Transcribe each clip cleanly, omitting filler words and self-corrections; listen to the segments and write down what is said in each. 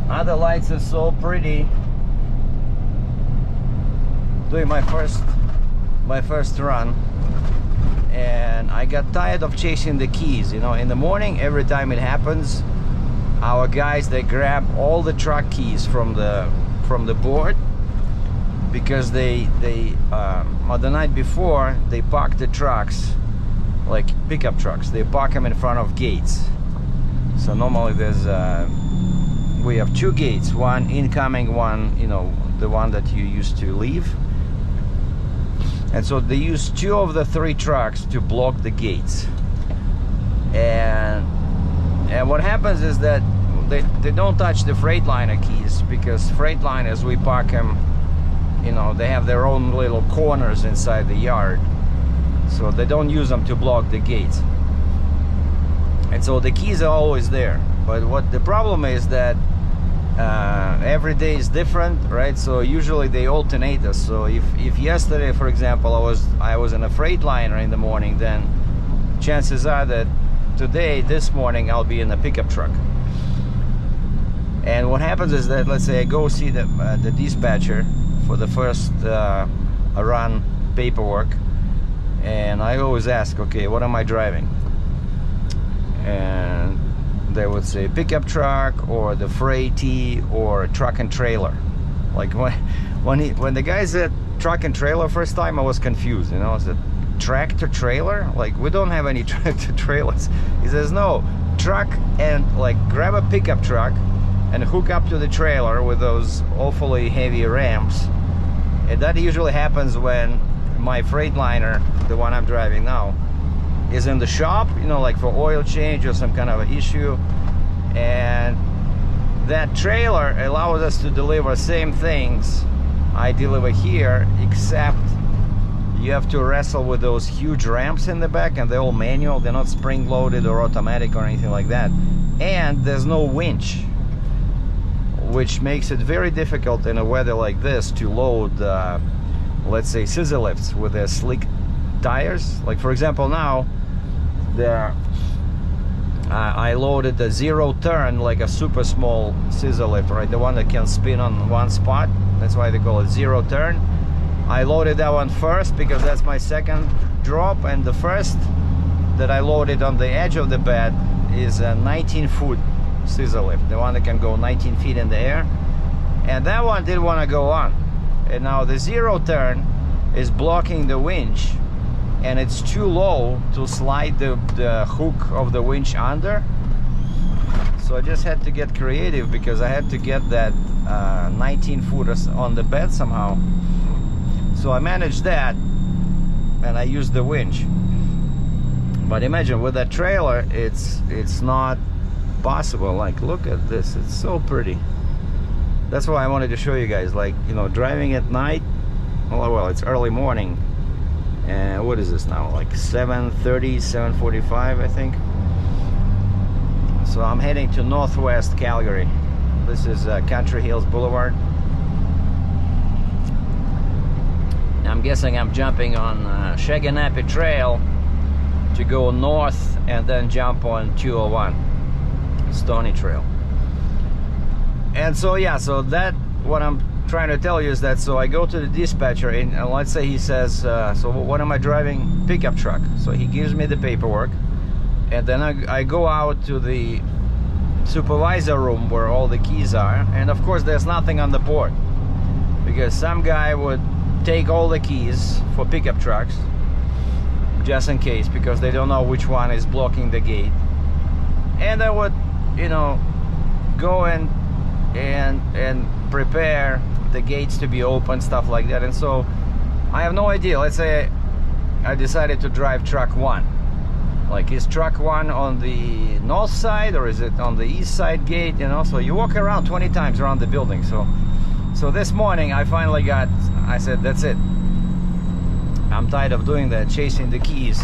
Other lights are so pretty. Doing my first run, and I got tired of chasing the keys. You know, in the morning, every time it happens, our guys, they grab all the truck keys from the board, because they on the night before they park the trucks, like pickup trucks, they park them in front of gates. So normally there's we have two gates, one incoming, one, you know, the one that you used to leave. And so they use two of the three trucks to block the gates. And what happens is that they don't touch the Freightliner keys, because Freightliners, we park them, you know, they have their own little corners inside the yard. So they don't use them to block the gates. And so the keys are always there. But what the problem is that every day is different, right? So usually they alternate us. So if yesterday, for example, I was in a Freightliner in the morning, then chances are that today, this morning, I'll be in a pickup truck. And what happens is that, let's say I go see the dispatcher for the first run paperwork, and I always ask, okay, what am I driving? And they would say pickup truck, or the Freighty, or truck and trailer. Like when the guy said truck and trailer first time, I was confused. You know, I said tractor trailer? Like, we don't have any tractor trailers. He says no, truck, and like grab a pickup truck and hook up to the trailer with those awfully heavy ramps. And that usually happens when my Freightliner, the one I'm driving now, is in the shop, you know, like for oil change or some kind of issue. And that trailer allows us to deliver same things I deliver here, except you have to wrestle with those huge ramps in the back, and they're all manual. They're not spring loaded or automatic or anything like that. And there's no winch, which makes it very difficult in a weather like this to load let's say scissor lifts with their slick tires. Like, for example, now I loaded the zero turn, like a super small scissor lift, right? The one that can spin on one spot. That's why they call it zero turn. I loaded that one first because that's my second drop, and the first that I loaded on the edge of the bed is a 19-foot scissor lift, the one that can go 19 feet in the air, and that one didn't want to go on. And now the zero turn is blocking the winch, and it's too low to slide the hook of the winch under. So I just had to get creative, because I had to get that 19-footer on the bed somehow. So I managed that, and I used the winch. But imagine with that trailer, it's not possible. Like, look at this, it's so pretty. That's why I wanted to show you guys, like, you know, driving at night. Well, it's early morning, and what is this now, like 7:30, 7:45, I think. So I'm heading to Northwest Calgary. This is Country Hills Boulevard. I'm guessing I'm jumping on Shaganappi Trail to go north, and then jump on 201 Stony Trail. And so yeah, so that, what I'm trying to tell you is that, so I go to the dispatcher, and let's say he says, so what am I driving? Pickup truck. So he gives me the paperwork, and then I go out to the supervisor room where all the keys are, and of course there's nothing on the board, because some guy would take all the keys for pickup trucks just in case, because they don't know which one is blocking the gate, and they would, you know, go and prepare the gates to be open, stuff like that. And so I have no idea. Let's say I decided to drive truck one. Like, is truck one on the north side, or is it on the east side gate? You know, so you walk around 20 times around the building. So this morning I finally I said, that's it, I'm tired of doing that, chasing the keys.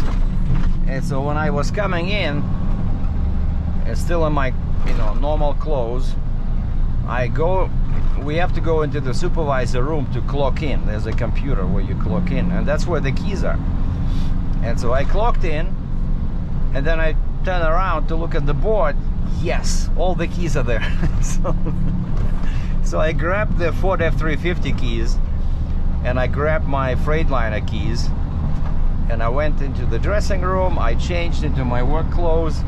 And so when I was coming in, and still in my, you know, normal clothes, we have to go into the supervisor room to clock in. There's a computer where you clock in, and that's where the keys are. And so I clocked in, and then I turn around to look at the board, Yes, all the keys are there. So I grabbed the Ford F-350 keys, and I grabbed my Freightliner keys, and I went into the dressing room. I changed into my work clothes,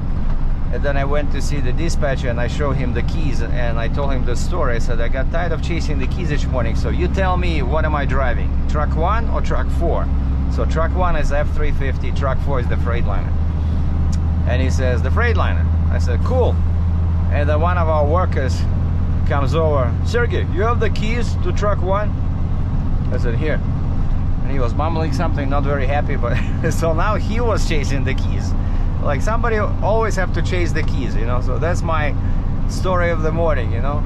and then I went to see the dispatcher, and I showed him the keys, and I told him the story. I said, I got tired of chasing the keys each morning, so you tell me, what am I driving? Truck 1 or truck 4? So truck 1 is F-350, truck 4 is the Freightliner. And he says, the Freightliner. I said, cool. And then one of our workers comes over, Sergey, you have the keys to truck 1? I said, here. And he was mumbling something, not very happy, but so now he was chasing the keys. Like, somebody always have to chase the keys, you know. So that's my story of the morning, you know.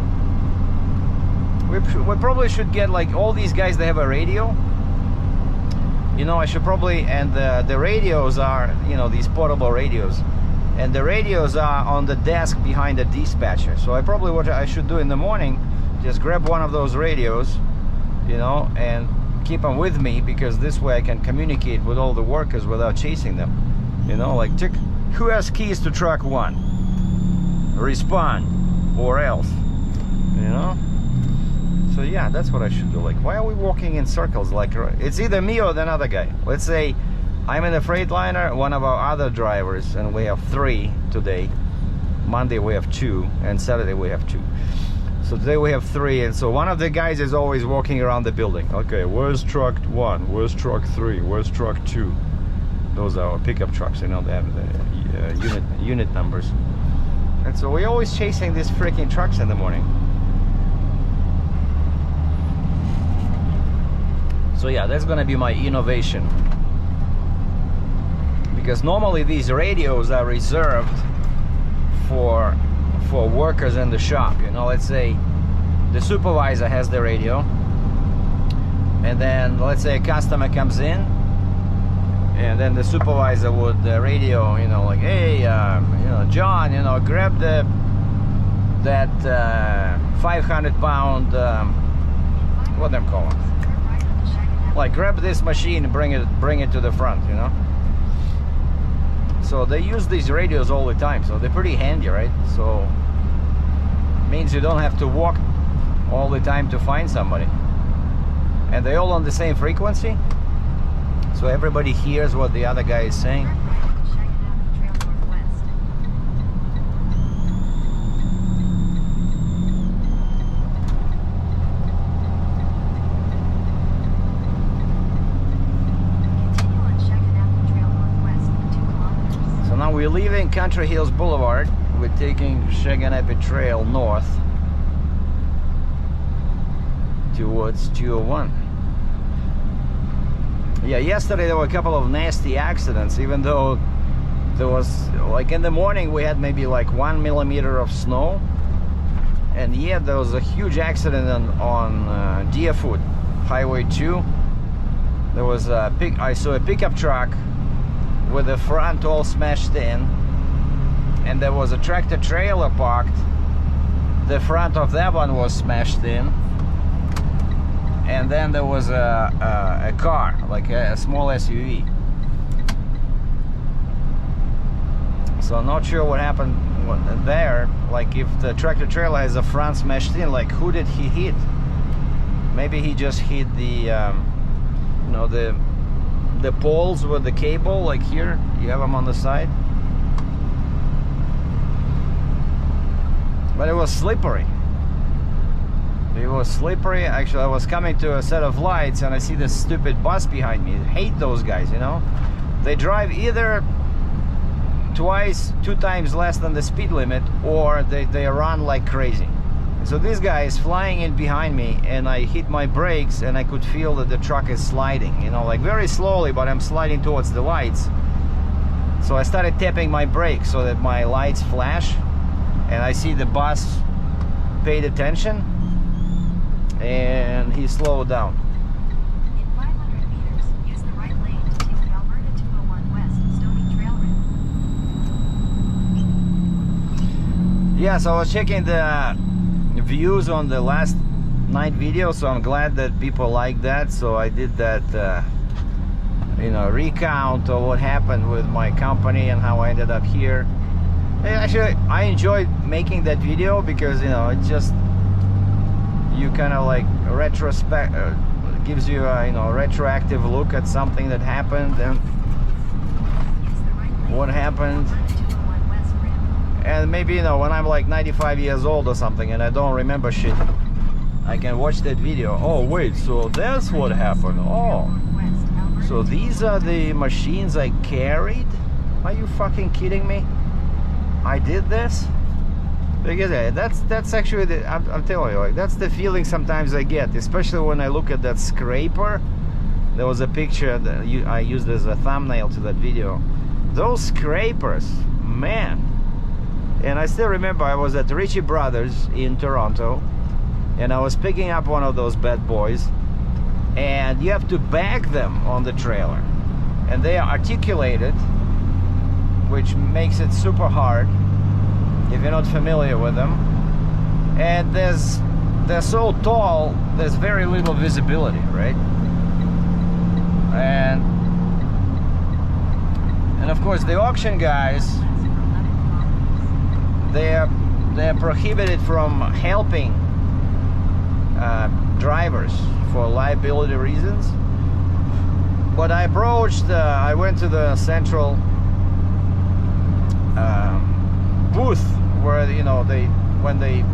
We probably should get, like, all these guys, they have a radio. You know, I should probably, and the radios are, you know, these portable radios. And the radios are on the desk behind the dispatcher. So I probably, what I should do in the morning, just grab one of those radios, you know, and keep them with me, because this way I can communicate with all the workers without chasing them. You know, like, check, who has keys to truck 1? Respond, or else, you know. So yeah, that's what I should do. Like, why are we walking in circles? Like, it's either me or another guy. Let's say I'm in a Freightliner, one of our other drivers, and we have 3 today. Monday we have 2, and Saturday we have 2. So today we have 3, and so one of the guys is always walking around the building. Okay, where's truck 1? Where's truck 3? Where's truck 2? Those are our pickup trucks, you know, they have the unit numbers. And so we're always chasing these freaking trucks in the morning. So yeah, that's gonna be my innovation. Because normally these radios are reserved for workers in the shop. You know, let's say the supervisor has the radio, and then let's say a customer comes in, and then the supervisor would radio, you know, like, hey, you know, John, you know, grab that 500-pound, what them calling? Like, grab this machine and bring it to the front, you know. So they use these radios all the time, so they're pretty handy, right? So means you don't have to walk all the time to find somebody, and they're all on the same frequency, so everybody hears what the other guy is saying. Now we're leaving Country Hills Boulevard. We're taking Shaganappi Trail north towards 201. Yeah, yesterday there were a couple of nasty accidents, even though there was, like, in the morning we had maybe like 1 millimeter of snow, and yet there was a huge accident on Deerfoot Highway 2. There was I saw a pickup truck with the front all smashed in, and there was a tractor trailer parked. The front of that one was smashed in, and then there was a car, like a small SUV. So I'm not sure what happened there. Like, if the tractor trailer has a front smashed in, like, who did he hit? Maybe he just hit the you know, the poles with the cable, like here you have them on the side. But it was slippery. It was slippery. Actually, I was coming to a set of lights and I see this stupid bus behind me. I hate those guys, you know. They drive either 2 times less than the speed limit, or they run like crazy. So this guy is flying in behind me, and I hit my brakes, and I could feel that the truck is sliding, you know, like very slowly, but I'm sliding towards the lights. So I started tapping my brakes so that my lights flash, and I see the bus paid attention, and he slowed down. In 500 meters, use the right lane to take the Alberta 201 West Stony Trail Route. Yeah, so I was checking the views on the last night video, so I'm glad that people like that. So I did that you know, recount of what happened with my company and how I ended up here. Actually, I enjoyed making that video because, you know, it just, you kind of like retrospect, gives you a, you know, retroactive look at something that happened and Use the right lane what to take happened. Alberta 201 West Rim. And maybe, you know, when I'm like 95 years old or something and I don't remember shit, I can watch that video. Oh wait, so that's what happened. Oh, Northwest, Alberta so these are the machines I carried? Are you fucking kidding me? I did this? Because that's actually the, I'm telling you, like, that's the feeling sometimes I get, especially when I look at that scraper. There was a picture that I used as a thumbnail to that video. Those scrapers, man. And I still remember I was at Ritchie Brothers in Toronto, and I was picking up one of those bad boys, and you have to bag them on the trailer, and they are articulated, which makes it super hard if you're not familiar with them. And they're so tall, there's very little visibility, right? And of course the auction guys, they're prohibited from helping drivers for liability reasons. But I approached, I went to the central booth where, you know,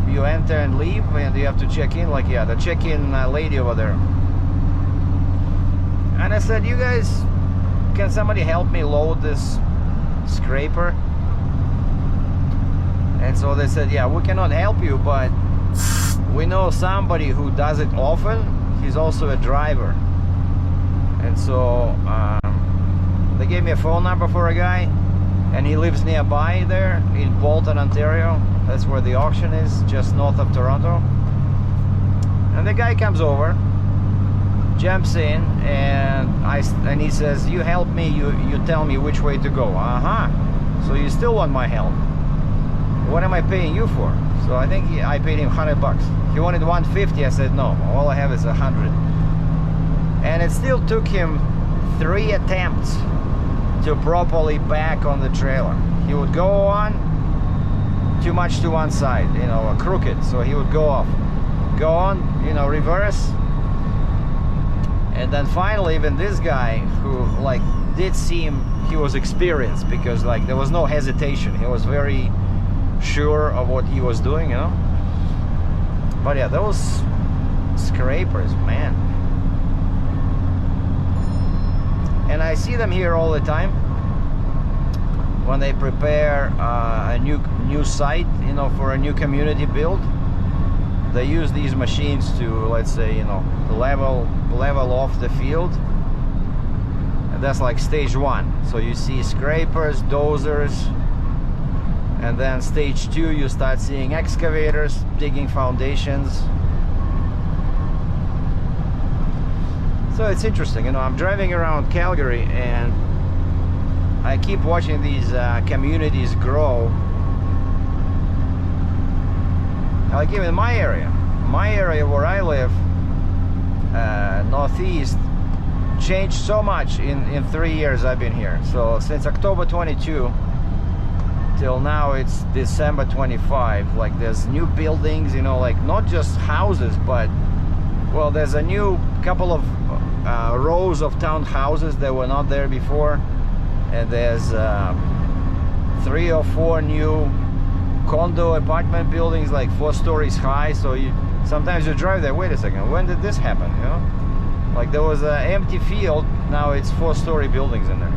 you enter and leave and you have to check in, like, yeah, the check-in lady over there. And I said, you guys, can somebody help me load this scraper? And so they said, yeah, we cannot help you, but we know somebody who does it often. He's also a driver. And so they gave me a phone number for a guy, and he lives nearby there in Bolton, Ontario. That's where the auction is, just north of Toronto. And the guy comes over, jumps in, and he says, you help me, you tell me which way to go. So you still want my help? What am I paying you for? So I think I paid him $100. He wanted 150. I said no, all I have is 100. And it still took him 3 attempts to properly back on the trailer. He would go on too much to one side, you know, crooked, so he would go off, go on, you know, reverse. And then finally, even this guy, who like did seem, he was experienced, because like there was no hesitation, he was very sure of what he was doing, you know. But yeah, those scrapers, man. And I see them here all the time when they prepare a new site, you know, for a new community build. They use these machines to, let's say, you know, level off the field, and that's like stage 1. So you see scrapers, dozers, and then stage 2 you start seeing excavators digging foundations. So it's interesting, you know, I'm driving around Calgary and I keep watching these communities grow. Like even in my area where I live, northeast, changed so much in 3 years I've been here. So since October 22 till now, it's December 25. Like there's new buildings, you know, like not just houses, but, well, there's a new couple of rows of townhouses that were not there before, and there's 3 or 4 new condo apartment buildings, like 4 stories high. So sometimes you drive there, wait a second, when did this happen, you know? Like there was an empty field, now it's 4-story buildings in there.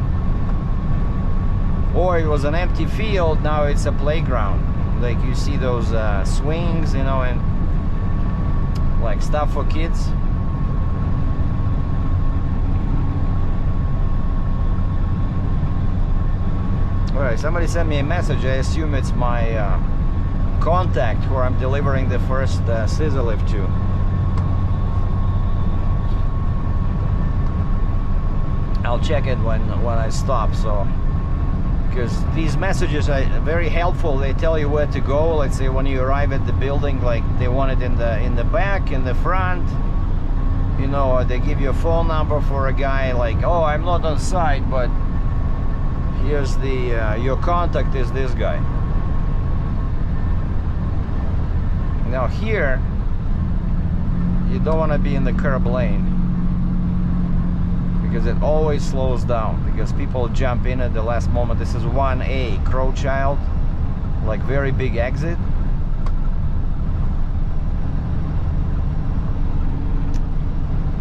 Or it was an empty field, now it's a playground. Like you see those swings, you know, and like stuff for kids. Alright, somebody sent me a message. I assume it's my contact who I'm delivering the first scissor lift to. I'll check it when I stop. So, because these messages are very helpful. They tell you where to go. Let's say when you arrive at the building, like they want it in the back, in the front, you know, or they give you a phone number for a guy, like, oh, I'm not on site, but here's the your contact is this guy. Now here, you don't want to be in the curb lane because it always slows down because people jump in at the last moment. This is 1A, Crowchild, like very big exit.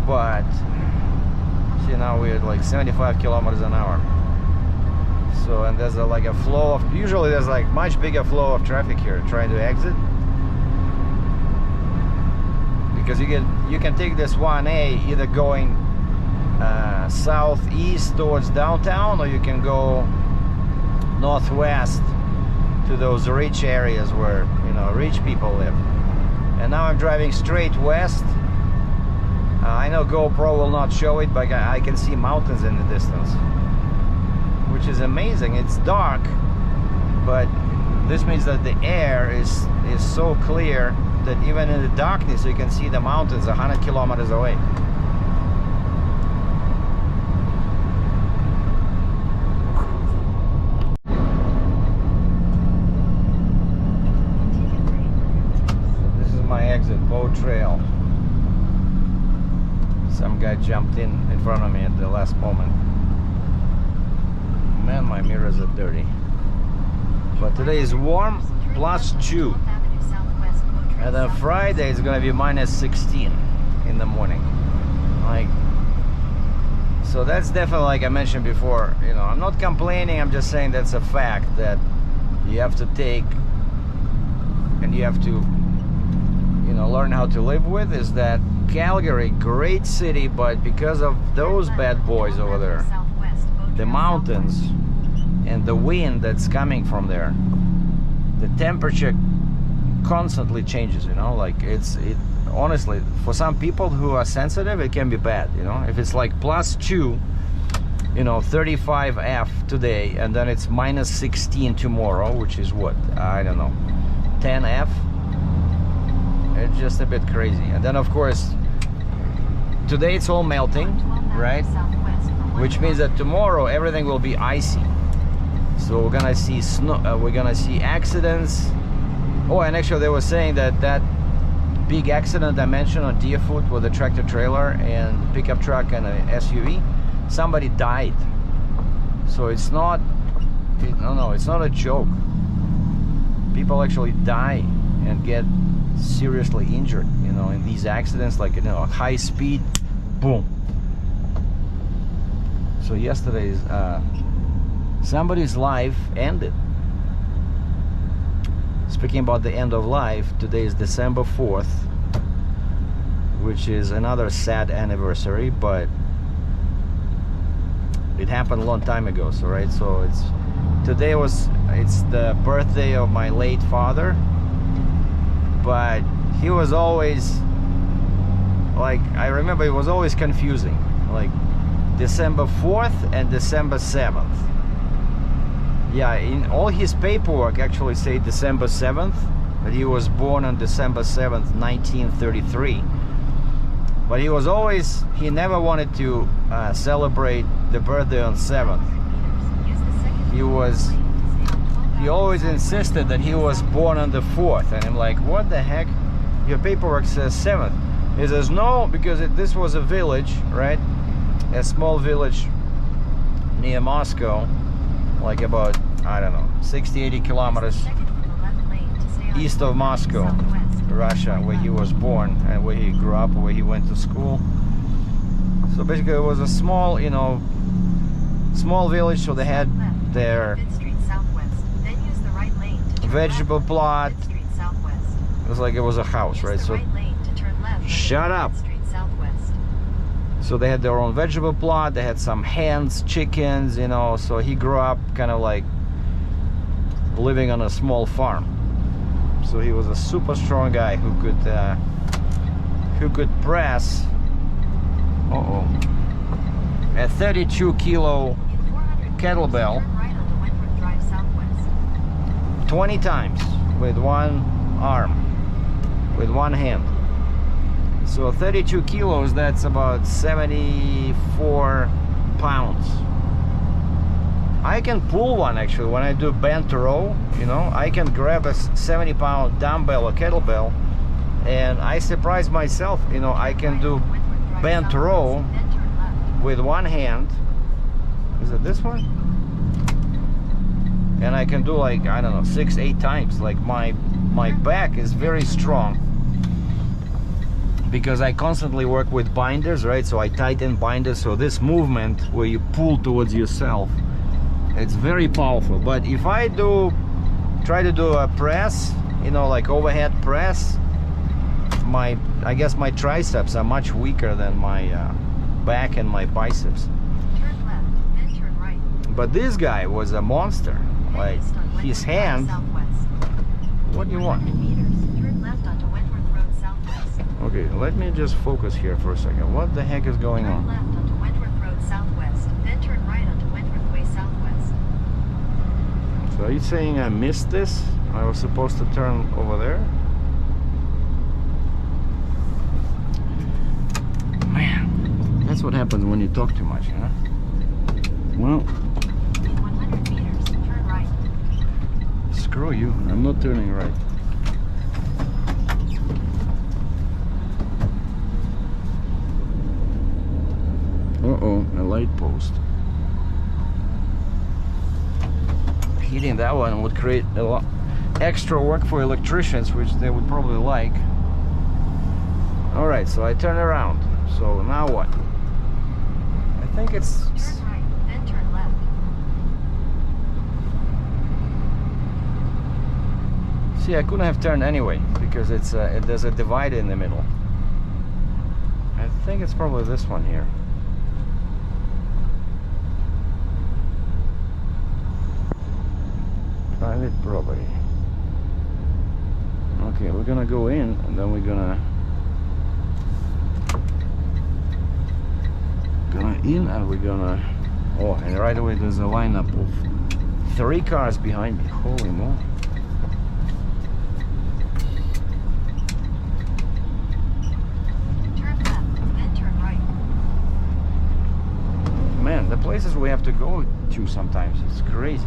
But see, now we're at like 75 kilometers an hour. So, and there's like a flow of, usually there's like much bigger flow of traffic here trying to exit. Because you can take this 1A either going southeast towards downtown, or you can go northwest to those rich areas where, you know, rich people live. And now I'm driving straight west. I know GoPro will not show it, but I can see mountains in the distance, which is amazing. It's dark, but this means that the air is so clear that even in the darkness you can see the mountains 100 kilometers away. This is my exit, Bow Trail. Some guy jumped in front of me at the last moment. Man, my mirrors are dirty. But today is warm, +2. And then Friday is gonna be -16 in the morning. Like, so that's definitely, like I mentioned before, you know, I'm not complaining, I'm just saying that's a fact that you have to take and you have to, you know, learn how to live with. Is that Calgary, great city, but because of those bad boys over there, the mountains and the wind that's coming from there, the temperature constantly changes, you know. Like it honestly, for some people who are sensitive, it can be bad, you know. If it's like +2, you know, 35 F today, and then it's -16 tomorrow, which is what, I don't know, 10 F. It's just a bit crazy. And then of course today it's all melting, right? Which means that tomorrow everything will be icy. So we're gonna see snow, we're gonna see accidents. Oh, and actually they were saying that that big accident I mentioned on Deerfoot with a tractor trailer and pickup truck and a SUV, somebody died. So it's not, no, it's not a joke. People actually die and get seriously injured, you know, in these accidents, like, you know, high speed, boom. So yesterday's somebody's life ended. Speaking about the end of life, today is December 4th, which is another sad anniversary, but it happened a long time ago. So right, so it's the birthday of my late father. But he was always, like, I remember it was always confusing, like December 4th and December 7th. Yeah, in all his paperwork actually say December 7th, but he was born on December 7th, 1933. But he was always, he never wanted to celebrate the birthday on 7th. He always insisted that he was born on the 4th, and I'm like, what the heck? Your paperwork says 7th. He says no, because this was a village, right? A small village near Moscow, like about, I don't know, 60-80 kilometers east of Moscow, Russia, where he was born and where he grew up, where he went to school. So basically it was a small, you know, small village, so they had their vegetable plot. It was like it was a house, right? So shut up. So they had their own vegetable plot, they had some hens, chickens, you know. So he grew up kind of like living on a small farm. So he was a super strong guy who could press a 32-kilo kettlebell 20 times with one arm, with one hand. So 32 kilos, that's about 74 pounds. I can pull one actually when I do bent row, you know. I can grab a 70-pound dumbbell or kettlebell And I surprised myself, you know, I can do bent row Then turn left. with one hand. Is it this one? And I can do like, I don't know, 6-8 times. Like my back is very strong because I constantly work with binders, right? So I tighten binders, so this movement where you pull towards yourself, it's very powerful. But if I try to do a press, you know, like overhead press, I guess my triceps are much weaker than my back and my biceps. Turn left, then turn right. But this guy was a monster. Like Next on his Wentworth Drive hand. Southwest. What do you 100 want? meters, turn left onto Wentworth Road Southwest. Okay, let me just focus here for a second. What the heck is going Turn on? left onto Wentworth Road Southwest, then turn right onto Wentworth Way Southwest. So are you saying I missed this? I was supposed to turn over there? Man, that's what happens when you talk too much, you know? Well, In 100 meters, turn right. screw you. I'm not turning right. Uh-oh, a light post. Hitting that one would create a lot extra work for electricians, which they would probably like. All right, so I turn around. So now what? I think it's... Turn right, then turn left. See, I couldn't have turned anyway because there's a divide in the middle. I think it's probably this one here. Private property. Okay, we're gonna go in and then we're gonna in and we're gonna, oh, and right away there's a lineup of 3 cars behind me. Holy moly. Turn left, then turn right. Man, the places we have to go to sometimes, it's crazy.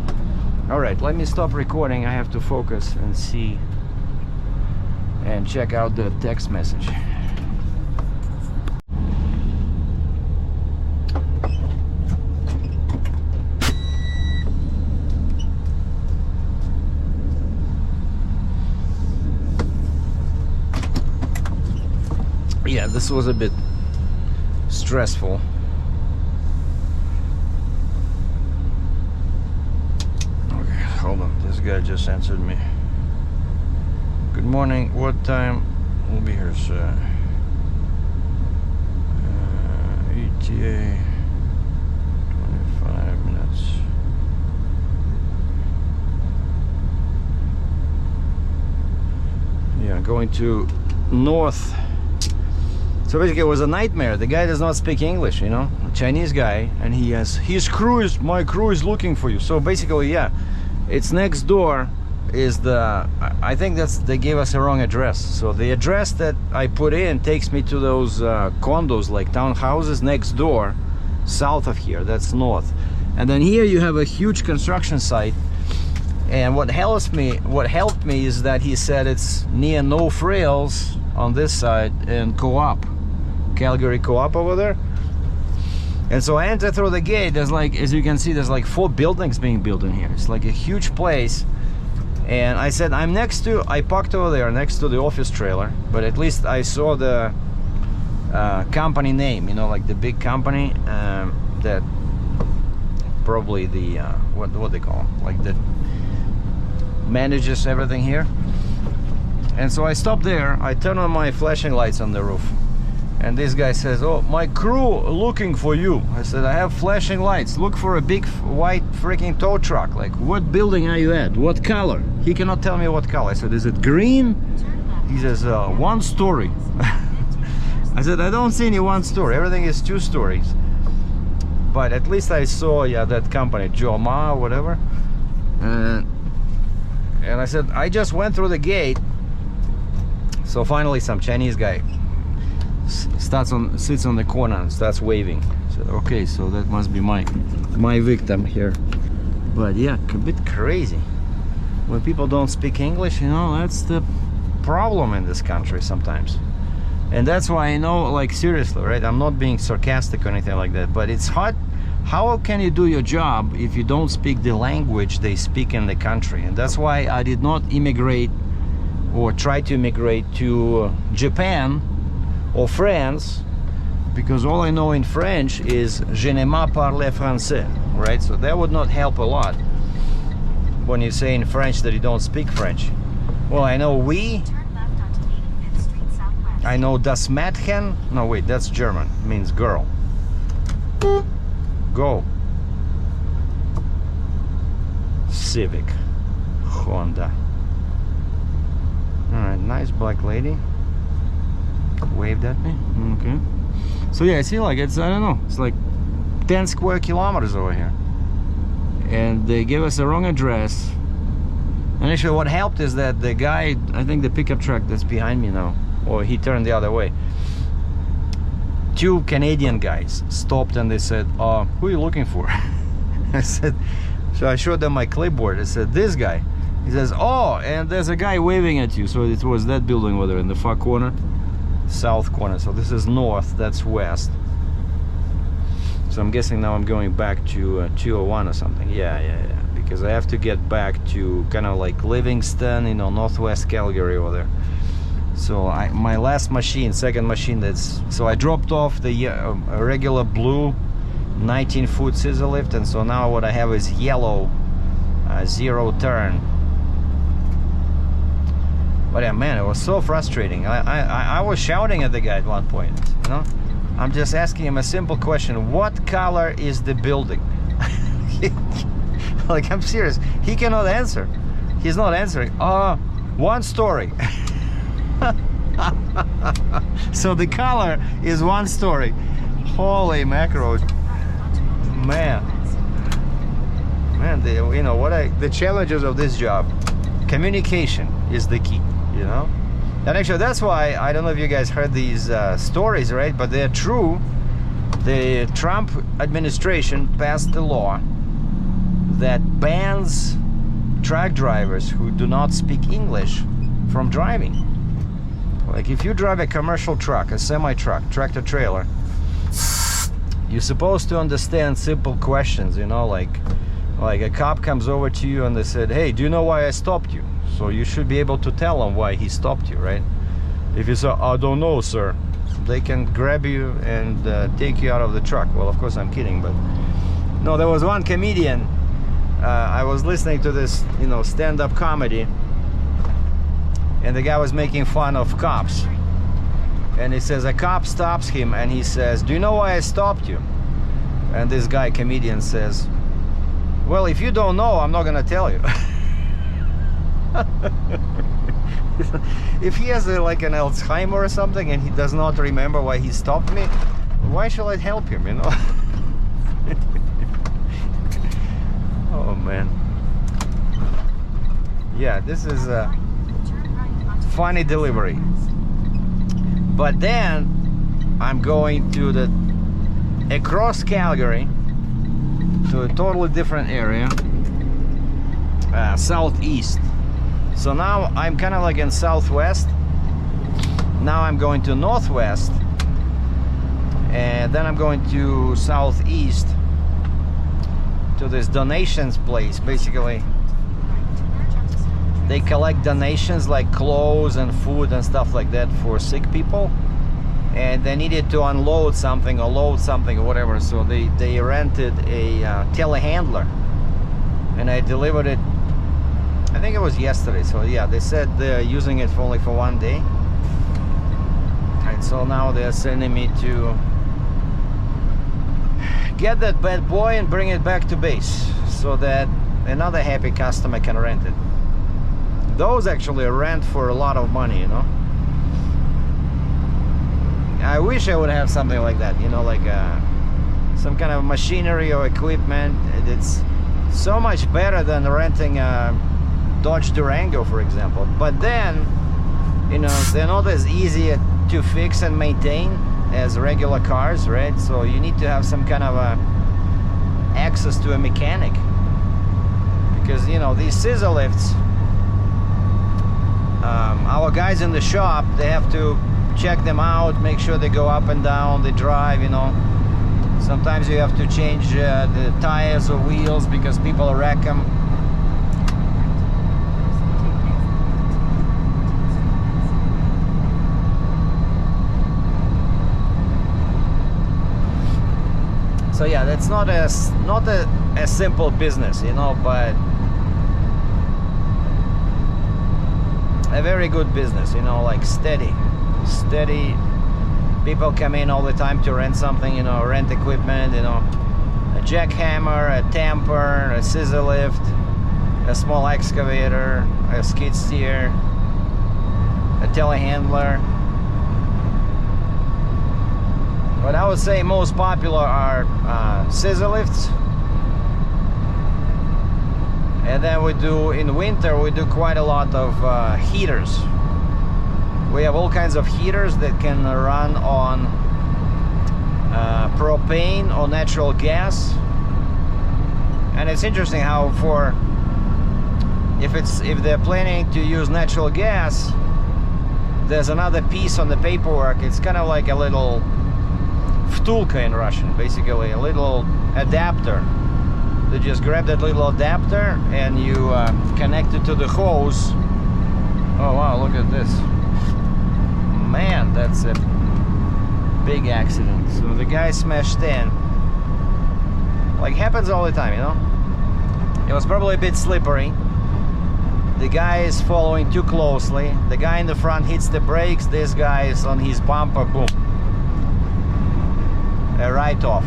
All right, let me stop recording. I have to focus and see and check out the text message. Yeah, this was a bit stressful. Okay, hold on. This guy just answered me. Good morning. What time? We'll be here, sir. ETA 25 minutes. Yeah, going to north. So basically it was a nightmare. The guy does not speak English, you know, a Chinese guy, and my crew is looking for you. So basically, yeah, it's next door is I think they gave us a wrong address. So the address that I put in takes me to those condos, like townhouses next door, south of here, that's north. And then here you have a huge construction site. And what helped me is that he said it's near No Frills on this side and Co-op, Calgary Co-op over there. And so I enter through the gate. There's like, as you can see, there's like 4 buildings being built in here. It's like a huge place. And I said, I parked over there next to the office trailer, but at least I saw the company name, you know, like the big company that probably the, what they call them, like that manages everything here. And so I stopped there, I turn on my flashing lights on the roof, and this guy says, oh, my crew looking for you. I said, I have flashing lights, look for a big white freaking tow truck. Like, what building are you at? What color? He cannot tell me what color. I said, is it green? He says, 1 story. I said, I don't see any 1 story, everything is 2 stories. But at least I saw, yeah, that company, Joe Ma or whatever. And I said, I just went through the gate. So finally some Chinese guy sits on the corner and starts waving. I said, okay, so that must be my victim here. But yeah, a bit crazy. When people don't speak English, you know, that's the problem in this country sometimes. And that's why I know, like, seriously, right? I'm not being sarcastic or anything like that, but it's hard. How can you do your job if you don't speak the language they speak in the country? And that's why I did not immigrate or try to immigrate to Japan or France, because all I know in French is je ne sais parler français, right? So that would not help a lot when you say in French that you don't speak French. Well, I know we, Turn left onto 85th Street Southwest. I know das Mädchen. No, wait, that's German. It means girl. Go. Civic. Honda. Alright, nice black lady. Waved at me. Okay. So yeah, I see, like, it's, I don't know, it's like 10 square kilometers over here. And they gave us the wrong address. And actually what helped is that the guy, I think the pickup truck that's behind me now, or he turned the other way. Two Canadian guys stopped and they said, who are you looking for? I said, so I showed them my clipboard. I said, this guy. He says, oh, and there's a guy waving at you. So it was that building over there in the far corner, south corner. So this is north, that's west. So I'm guessing now I'm going back to 201 or something. Yeah. Because I have to get back to kind of like Livingston, you know, northwest Calgary over there. So my last machine, second machine, so I dropped off the a regular blue 19-foot scissor lift, and so now what I have is yellow zero turn. But yeah, man, it was so frustrating. I was shouting at the guy at one point, you know. I'm just asking him a simple question: what color is the building? Like, I'm serious. He cannot answer. He's not answering. One story. So the color is one story. Holy mackerel, man. You know what? The challenges of this job. Communication is the key. You know. And actually, that's why I don't know if you guys heard these stories, right? But they're true. The Trump administration passed a law that bans truck drivers who do not speak English from driving. Like, if you drive a commercial truck, a semi-truck, tractor trailer, you're supposed to understand simple questions, you know, like a cop comes over to you and they said, hey, do you know why I stopped you? So you should be able to tell them why he stopped you, right? If you say, I don't know, sir, they can grab you and take you out of the truck. Well, of course I'm kidding, but no, there was one comedian. I was listening to this, you know, stand-up comedy, and the guy was making fun of cops. And he says, a cop stops him and he says, do you know why I stopped you? And this guy, comedian, says, well, if you don't know, I'm not gonna tell you. If he has like an Alzheimer or something and he does not remember why he stopped me, why should I help him, you know? Oh man. Yeah, this is a funny delivery. But then I'm going to across Calgary to a totally different area, southeast. So now I'm kind of like in southwest. Now I'm going to northwest, and then I'm going to southeast to this donations place. Basically, they collect donations like clothes and food and stuff like that for sick people, and they needed to unload something or load something or whatever, so they rented a telehandler, and I delivered it, I think it was yesterday. So yeah, they said they're using it only for one day, and so now they're sending me to get that bad boy and bring it back to base so that another happy customer can rent it. Those actually rent for a lot of money, you know. I wish I would have something like that, you know, like some kind of machinery or equipment. It's so much better than renting a Dodge Durango, for example. But then, you know, they're not as easy to fix and maintain as regular cars, right? So you need to have some kind of access to a mechanic, because, you know, these scissor lifts, our guys in the shop, they have to check them out, make sure they go up and down, they drive, you know. Sometimes you have to change the tires or wheels because people wreck them. So yeah, that's not a simple business, you know, but a very good business, you know, like steady. People come in all the time to rent something, you know, rent equipment, you know, a jackhammer, a tamper, a scissor lift, a small excavator, a skid steer, a telehandler. But I would say most popular are scissor lifts. And then we do, in winter, we do quite a lot of heaters. We have all kinds of heaters that can run on propane or natural gas. And it's interesting how if they're planning to use natural gas, there's another piece on the paperwork. It's kind of like a little vtulka in Russian, basically, a little adapter. They just grab that little adapter and you connect it to the hose. Oh wow, look at this. Man, that's a big accident. So the guy smashed in. Like, happens all the time, you know? It was probably a bit slippery. The guy is following too closely. The guy in the front hits the brakes. This guy is on his bumper, boom. A write-off.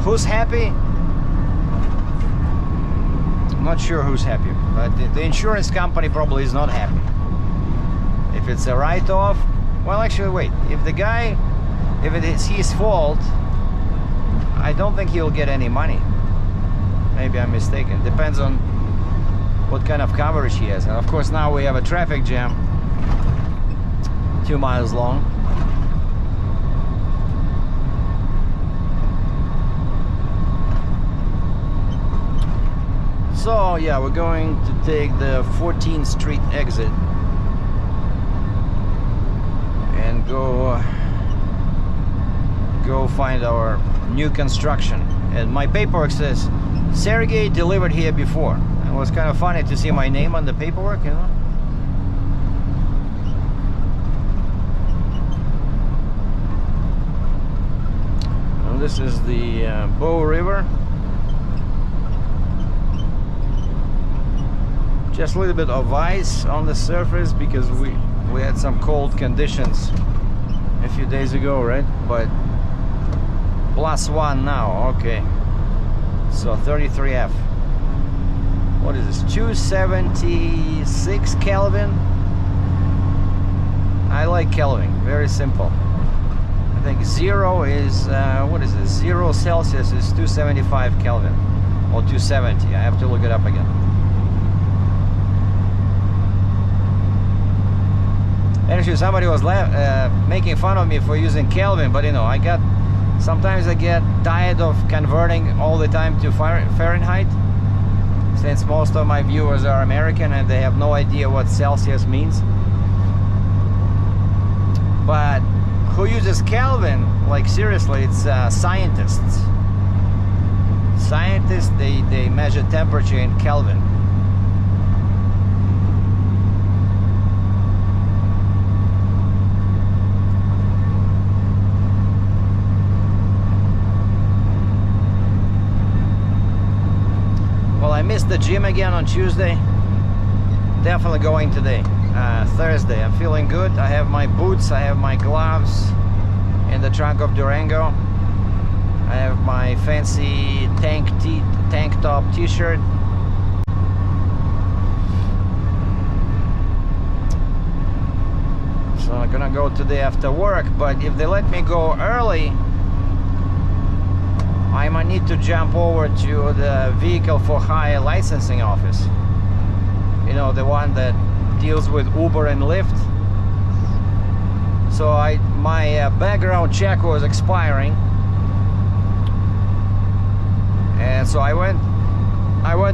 Who's happy? I'm not sure who's happy, but the insurance company probably is not happy. If it's a write-off, well, actually, wait. If it is his fault, I don't think he'll get any money. Maybe I'm mistaken. Depends on what kind of coverage he has. And of course, now we have a traffic jam 2 miles long. So yeah, we're going to take the 14th Street exit and go find our new construction. And my paperwork says Sergey delivered here before. It was kind of funny to see my name on the paperwork, you know. And this is the Bow River. Just a little bit of ice on the surface because we had some cold conditions a few days ago, right? But +1 now, okay. So 33F. What is this? 276 Kelvin. I like Kelvin, very simple. I think 0 is what is this? 0 Celsius is 275 Kelvin or 270. I have to look it up again. Actually, somebody was making fun of me for using Kelvin, but you know, sometimes I get tired of converting all the time to Fahrenheit, since most of my viewers are American and they have no idea what Celsius means. But who uses Kelvin? Like, seriously, it's scientists. Scientists, they measure temperature in Kelvin. I missed the gym again on Tuesday. Definitely going today. Thursday. I'm feeling good. I have my boots, I have my gloves in the trunk of Durango. I have my fancy tank top t-shirt. So I'm gonna go today after work, but if they let me go early, I might need to jump over to the vehicle for hire licensing office. You know, the one that deals with Uber and Lyft. So my background check was expiring, and so I went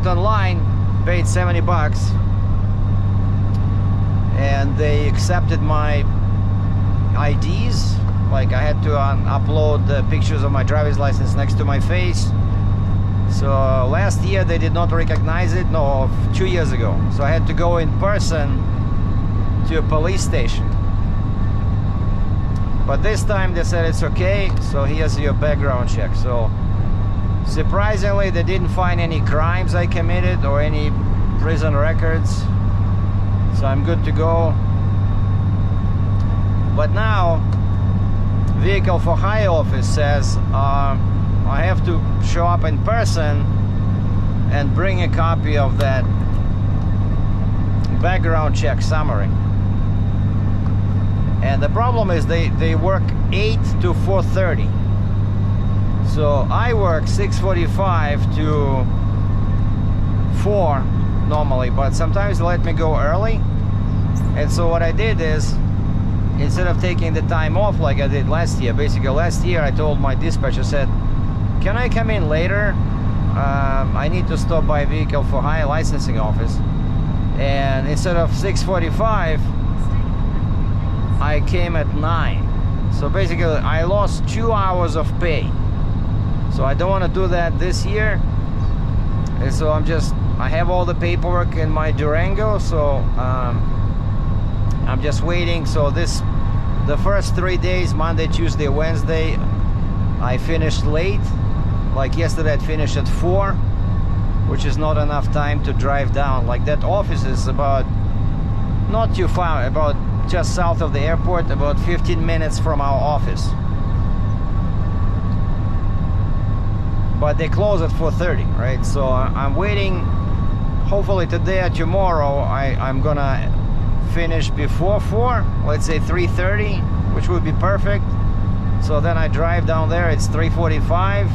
online, paid $70, and they accepted my IDs. Like I had to upload the pictures of my driver's license next to my face. So last year they did not recognize it. No, 2 years ago. So I had to go in person to a police station. But this time they said it's okay, so here's your background check. So surprisingly, they didn't find any crimes I committed or any prison records. So I'm good to go. But now, Vehicle for Hire office says I have to show up in person and bring a copy of that background check summary. And the problem is they work 8 to 4:30. So I work 6:45 to 4 normally, but sometimes they let me go early. And so what I did is, instead of taking the time off like I did last year, basically last year I told my dispatcher, said, can I come in later? I need to stop by Vehicle for Hire licensing office. And instead of 6:45, I came at 9. So basically I lost 2 hours of pay. So I don't want to do that this year. And so I have all the paperwork in my Durango, so I'm just waiting. So the first 3 days, Monday, Tuesday, Wednesday, I finished late. Like yesterday I finished at 4, which is not enough time to drive down. Like that office is about, not too far, about just south of the airport, about 15 minutes from our office. But they close at 4:30, right? So I'm waiting. Hopefully today or tomorrow I'm gonna finish before 4, let's say 3:30, which would be perfect. So then I drive down there, it's 3:45.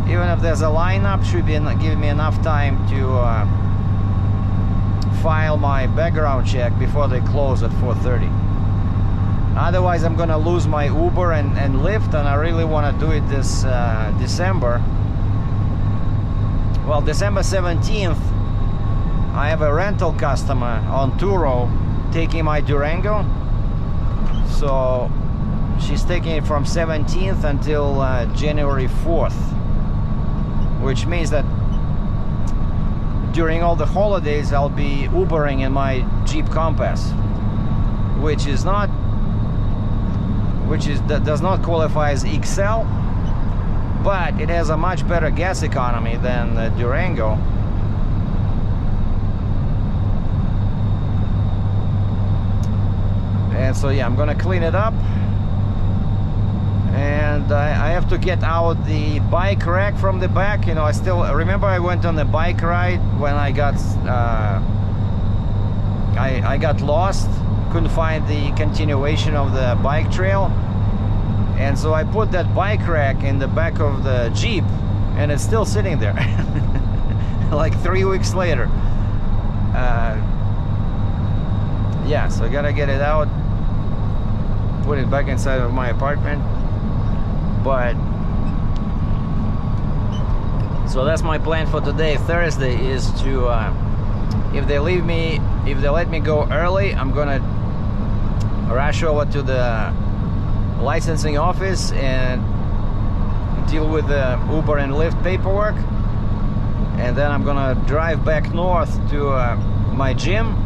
Even if there's a lineup, should be giving me enough time to file my background check before they close at 4:30. Otherwise I'm gonna lose my Uber and Lyft, and I really want to do it this December. Well, December 17th I have a rental customer on Turo taking my Durango. So she's taking it from 17th until January 4th, which means that during all the holidays I'll be Ubering in my Jeep Compass, that does not qualify as XL, but it has a much better gas economy than the Durango. And so yeah, I'm gonna clean it up, and I have to get out the bike rack from the back. You know, I still remember I went on the bike ride when I got lost, couldn't find the continuation of the bike trail, and so I put that bike rack in the back of the Jeep, and it's still sitting there like 3 weeks later. Yeah, so I gotta get it out, put it back inside of my apartment. But so that's my plan for today, Thursday, is to if they let me go early, I'm gonna rush over to the licensing office and deal with the Uber and Lyft paperwork, and then I'm gonna drive back north to my gym,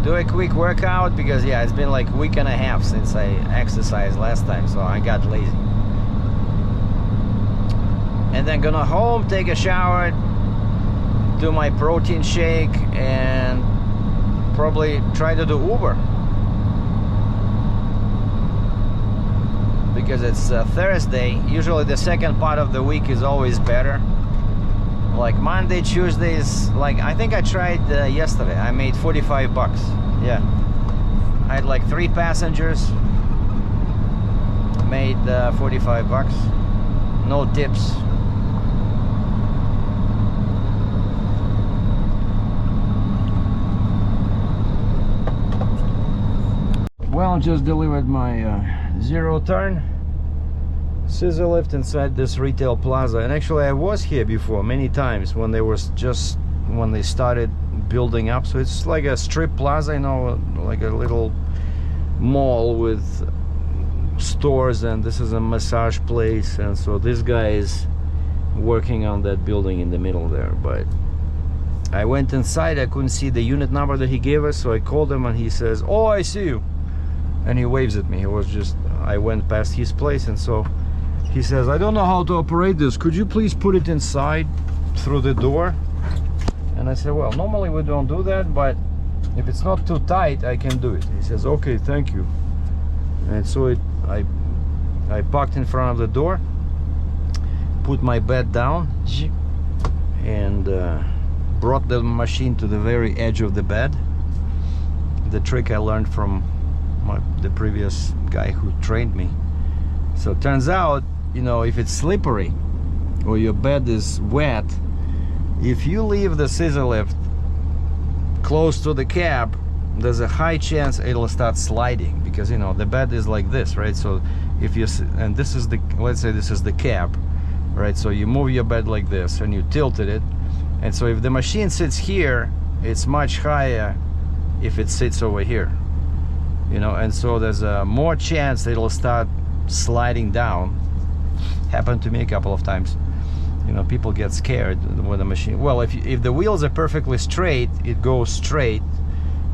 do a quick workout, because yeah, it's been like a week and a half since I exercised last time, so I got lazy. And then gonna home, take a shower, do my protein shake, and probably try to do Uber, because it's Thursday. Usually the second part of the week is always better. Like Monday, Tuesdays, like I think I tried yesterday, I made 45 bucks. Yeah, I had like 3 passengers, made 45 bucks, no tips. Well, just delivered my zero turn scissor lift inside this retail plaza, and actually I was here before many times when they started building up. So it's like a strip plaza, you know, like a little mall with stores, and this is a massage place. And so this guy is working on that building in the middle there. But I went inside, I couldn't see the unit number that he gave us, so I called him and he says, "Oh, I see you," and he waves at me. It was just, I went past his place, and so he says, "I don't know how to operate this, could you please put it inside through the door?" And I said, "Well, normally we don't do that, but if it's not too tight, I can do it." He says, "Okay, thank you." And so I parked in front of the door, put my bed down, and brought the machine to the very edge of the bed. The trick I learned from the previous guy who trained me. So it turns out, you know, if it's slippery or your bed is wet, if you leave the scissor lift close to the cab, there's a high chance it'll start sliding, because, you know, the bed is like this, right? So if you, and this is the, let's say this is the cab, right? So you move your bed like this and you tilted it, and so if the machine sits here, it's much higher if it sits over here, you know, and so there's a more chance it'll start sliding down. Happened to me a couple of times. You know, people get scared when the machine, well, if the wheels are perfectly straight, it goes straight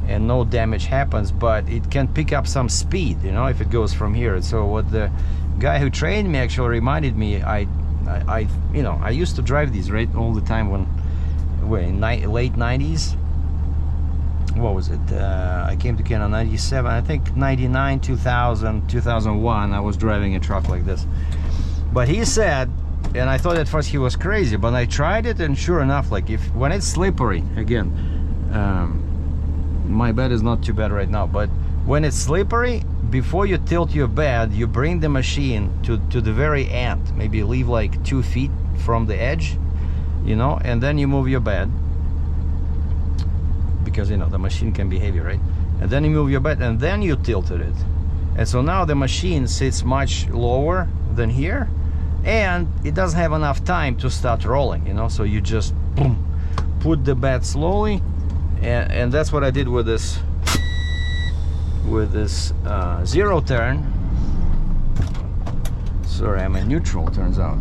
and no damage happens, but it can pick up some speed, you know, if it goes from here. And so what the guy who trained me actually reminded me, I you know, I used to drive these, right, all the time when in late 90s. What was it? I came to Canada 97, I think 99, 2000, 2001, I was driving a truck like this. But he said, and I thought at first he was crazy, but I tried it, and sure enough, like when it's slippery, again, my bed is not too bad right now, but when it's slippery, before you tilt your bed, you bring the machine to the very end, maybe leave like 2 feet from the edge, you know, and then you move your bed, because, you know, the machine can be heavy, right? And then you move your bed, and then you tilted it, and so now the machine sits much lower than here, and it doesn't have enough time to start rolling, you know, so you just boom, put the bed slowly, and that's what I did with this zero turn. Sorry, I'm in neutral, turns out,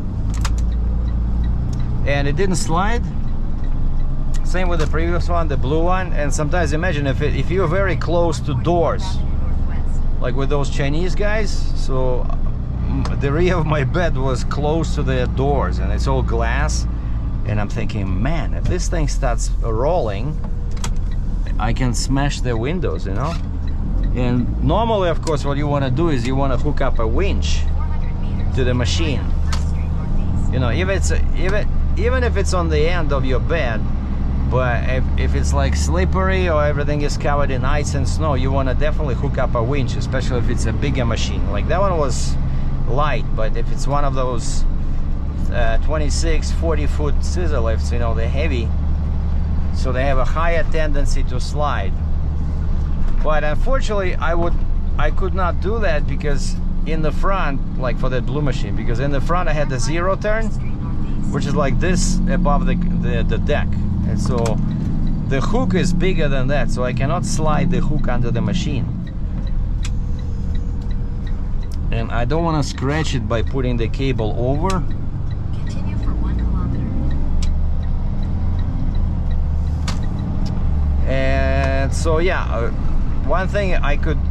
and it didn't slide. Same with the previous one, the blue one. And sometimes imagine if you're very close to doors, like with those Chinese guys, so the rear of my bed was close to the doors, and it's all glass, and I'm thinking, man, if this thing starts rolling, I can smash the windows, you know. And normally, of course, what you want to do is you want to hook up a winch to the machine, you know, even if it's on the end of your bed. But if it's like slippery or everything is covered in ice and snow, you want to definitely hook up a winch, especially if it's a bigger machine. Like that one was light, but if it's one of those 26, 40-foot scissor lifts, you know, they're heavy, so they have a higher tendency to slide. But unfortunately, I could not do that, because in the front, like for that blue machine, because in the front I had the zero turn, which is like this above the deck. And so the hook is bigger than that, so I cannot slide the hook under the machine. And I don't want to scratch it by putting the cable over. Continue for 1 kilometer. And so yeah, one thing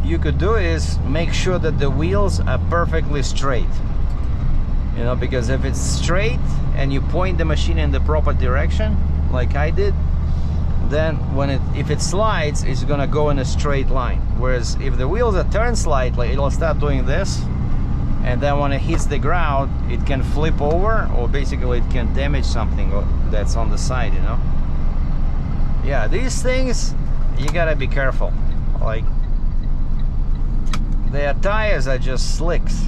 you could do is make sure that the wheels are perfectly straight. You know, because if it's straight and you point the machine in the proper direction, like I did, then if it slides, it's gonna go in a straight line. Whereas if the wheels are turned slightly, it'll start doing this, and then when it hits the ground, it can flip over, or basically it can damage something that's on the side, you know. Yeah, these things, you gotta be careful. Like, their tires are just slicks,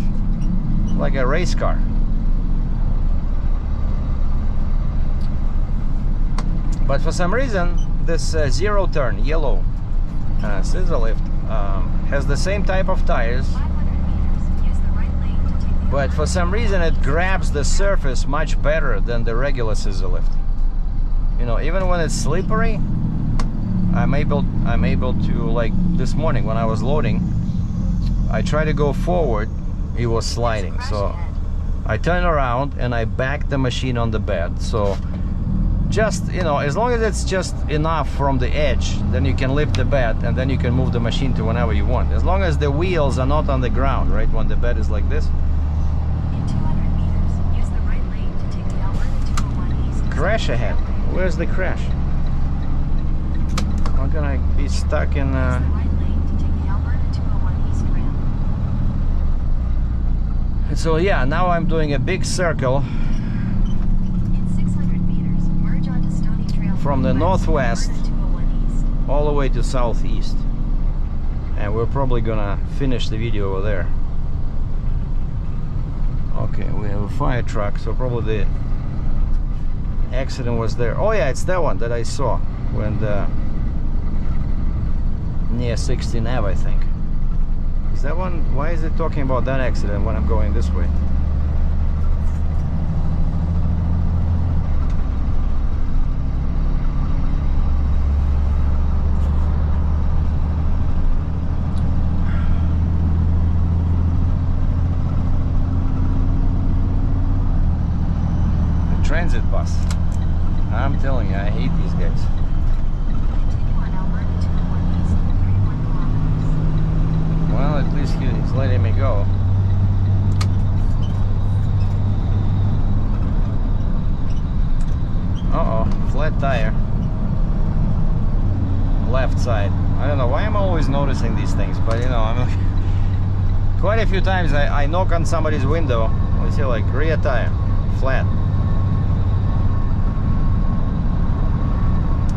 like a race car. But for some reason, this zero turn yellow scissor lift has the same type of tires, 500 meters. Use the right lane to take the but for some reason it grabs the surface much better than the regular scissor lift. You know, even when it's slippery, I'm able to, like this morning when I was loading, I try to go forward, it was sliding, so I turn around and I back the machine on the bed. So just, you know, as long as it's just enough from the edge, then you can lift the bed and then you can move the machine to whenever you want, as long as the wheels are not on the ground, right, when the bed is like this. In 200 meters, use the right lane to take the Alberta 201 East. Crash ahead. Where's the crash? I'm gonna be stuck in Use the right lane to take the Alberta 201 East ramp. So yeah, now I'm doing a big circle In 600 meters, merge onto Stony Trail from the West, northwest Alberta 201 East. all the way to southeast, and we're probably gonna finish the video over there. Okay, we have a fire truck, so probably the accident was there. Oh yeah, it's that one that I saw when near 16 Ave, I think. Is that one? Why is it talking about that accident when I'm going this way? The transit bus. I'm telling you, I hate these guys. Continue on Alberta 201 East for 31 kilometers. Well, at least he's letting me go. Uh-oh, flat tire. Left side. I don't know why I'm always noticing these things, but you know, I'm quite a few times I knock on somebody's window. I see like rear tire, flat.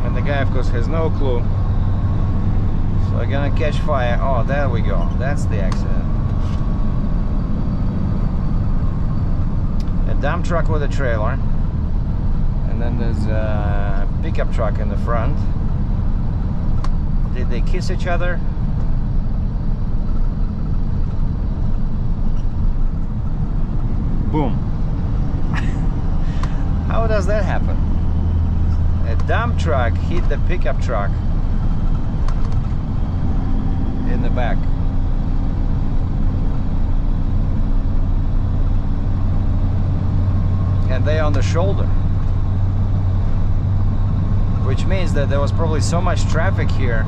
And the guy, of course, has no clue. So I'm gonna catch fire. Oh, there we go. That's the accident. A dump truck with a trailer. And then there's a pickup truck in the front. Did they kiss each other? Boom. How does that happen? A dump truck hit the pickup truck in the back. And they on the shoulder. Which means that there was probably so much traffic here,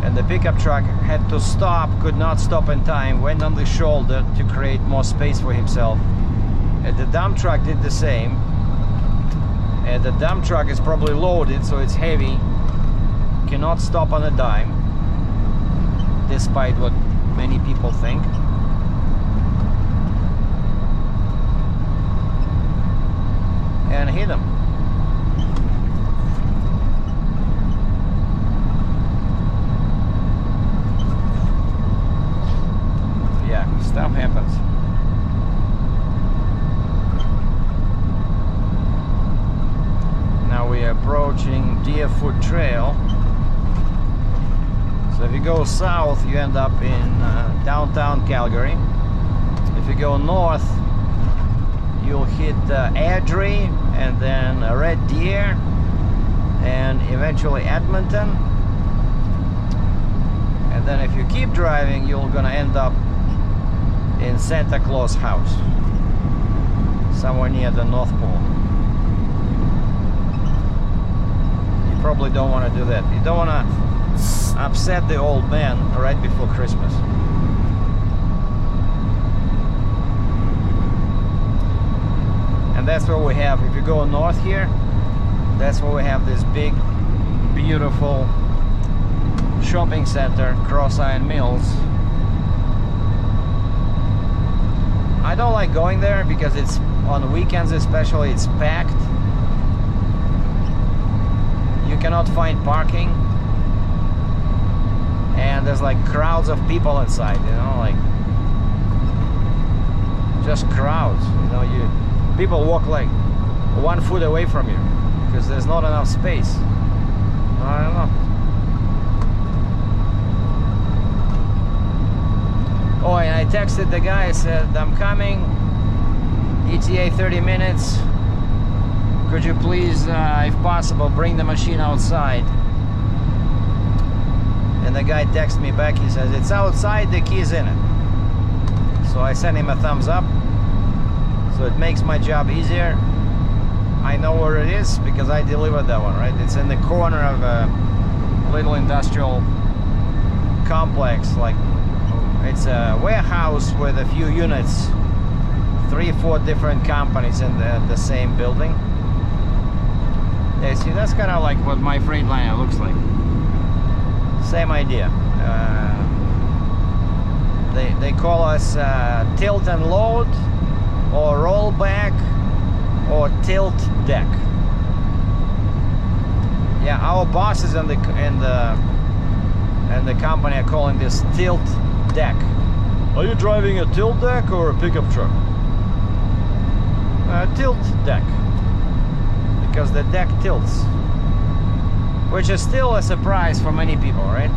and the pickup truck had to stop, could not stop in time, went on the shoulder to create more space for himself. And the dump truck did the same. And the dump truck is probably loaded, so it's heavy, cannot stop on a dime, despite what many people think. And hit him. Yeah, stuff happens. Now we are approaching Deerfoot Trail. So if you go south, you end up in downtown Calgary. If you go north, you'll hit Airdrie, and then Red Deer, and eventually Edmonton. And then if you keep driving, you're gonna end up in Santa Claus House, somewhere near the North Pole. You probably don't want to do that. You don't want to upset the old man right before Christmas. And that's what we have. If you go north here, that's where we have this big, beautiful shopping center, Cross Iron Mills. I don't like going there because it's on weekends, especially, it's packed. You cannot find parking, and there's like crowds of people inside, you know, like just crowds, you know. People walk like 1 foot away from you because there's not enough space. I don't know. Oh, and I texted the guy, I said, I'm coming, ETA 30 minutes. Could you please, if possible, bring the machine outside? And the guy texts me back, he says, it's outside, the key's in it. So I send him a thumbs up. So it makes my job easier. I know where it is because I delivered that one, right? It's in the corner of a little industrial complex. Like, it's a warehouse with a few units, 3 or 4 different companies in the same building. Yeah, see, that's kind of like what my Freightliner looks like. Same idea. They call us tilt and load, or rollback, or tilt deck. Yeah, our bosses in the company are calling this tilt deck. Are you driving a tilt deck or a pickup truck? Tilt deck, because the deck tilts, which is still a surprise for many people, right?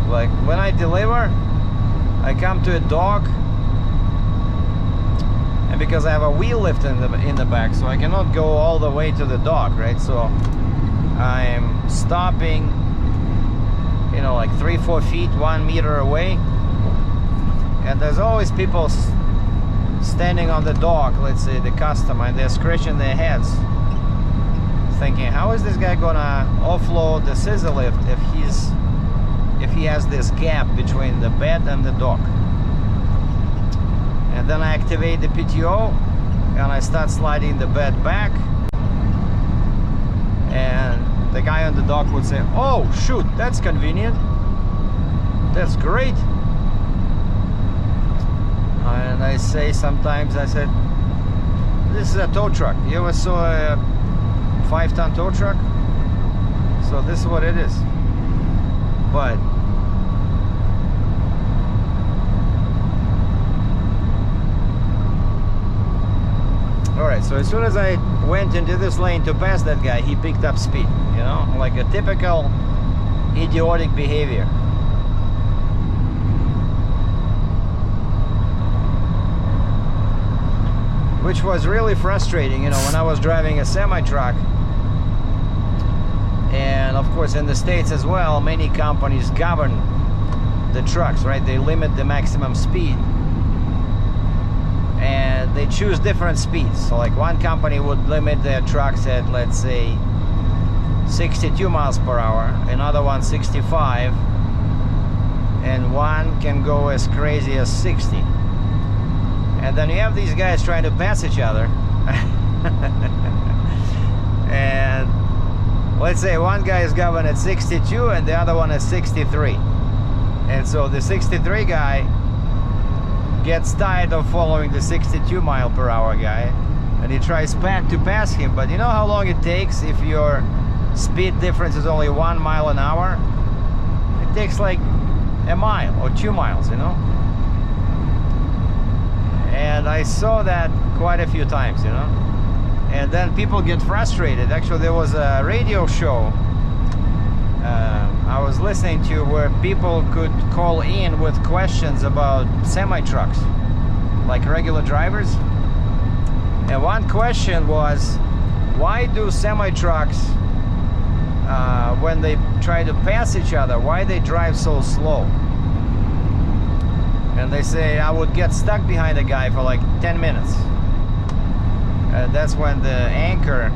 Like when I deliver, I come to a dock, and because I have a wheel lift in the back, so I cannot go all the way to the dock, right? So I'm stopping, you know, like 3-4 feet, 1 meter away, and there's always people standing on the dock, let's say the customer, and they're scratching their heads, thinking, how is this guy gonna offload the scissor lift if he has this gap between the bed and the dock? And then I activate the PTO and I start sliding the bed back, and the guy on the dock would say, oh shoot, that's convenient, that's great. And I say sometimes, I said, this is a tow truck. You ever saw a 5-ton tow truck? So this is what it is. But alright, so as soon as I went into this lane to pass that guy, he picked up speed, you know, like a typical idiotic behavior. Which was really frustrating, you know, when I was driving a semi-truck. And of course in the States as well, many companies govern the trucks, right? They limit the maximum speed, and they choose different speeds. So like one company would limit their trucks at, let's say, 62 miles per hour, another one 65, and one can go as crazy as 60. And then you have these guys trying to pass each other. And let's say one guy is governed at 62 and the other one is 63. And so the 63 guy gets tired of following the 62 mile per hour guy, and he tries to pass him. But you know how long it takes if your speed difference is only 1 mile an hour? It takes like a mile or 2 miles, you know? And I saw that quite a few times, you know? And then people get frustrated. Actually, there was a radio show I was listening to where people could call in with questions about semi-trucks, like regular drivers. And one question was, why do semi-trucks, when they try to pass each other, why they drive so slow? And they say, I would get stuck behind a guy for like 10 minutes. That's when the anchor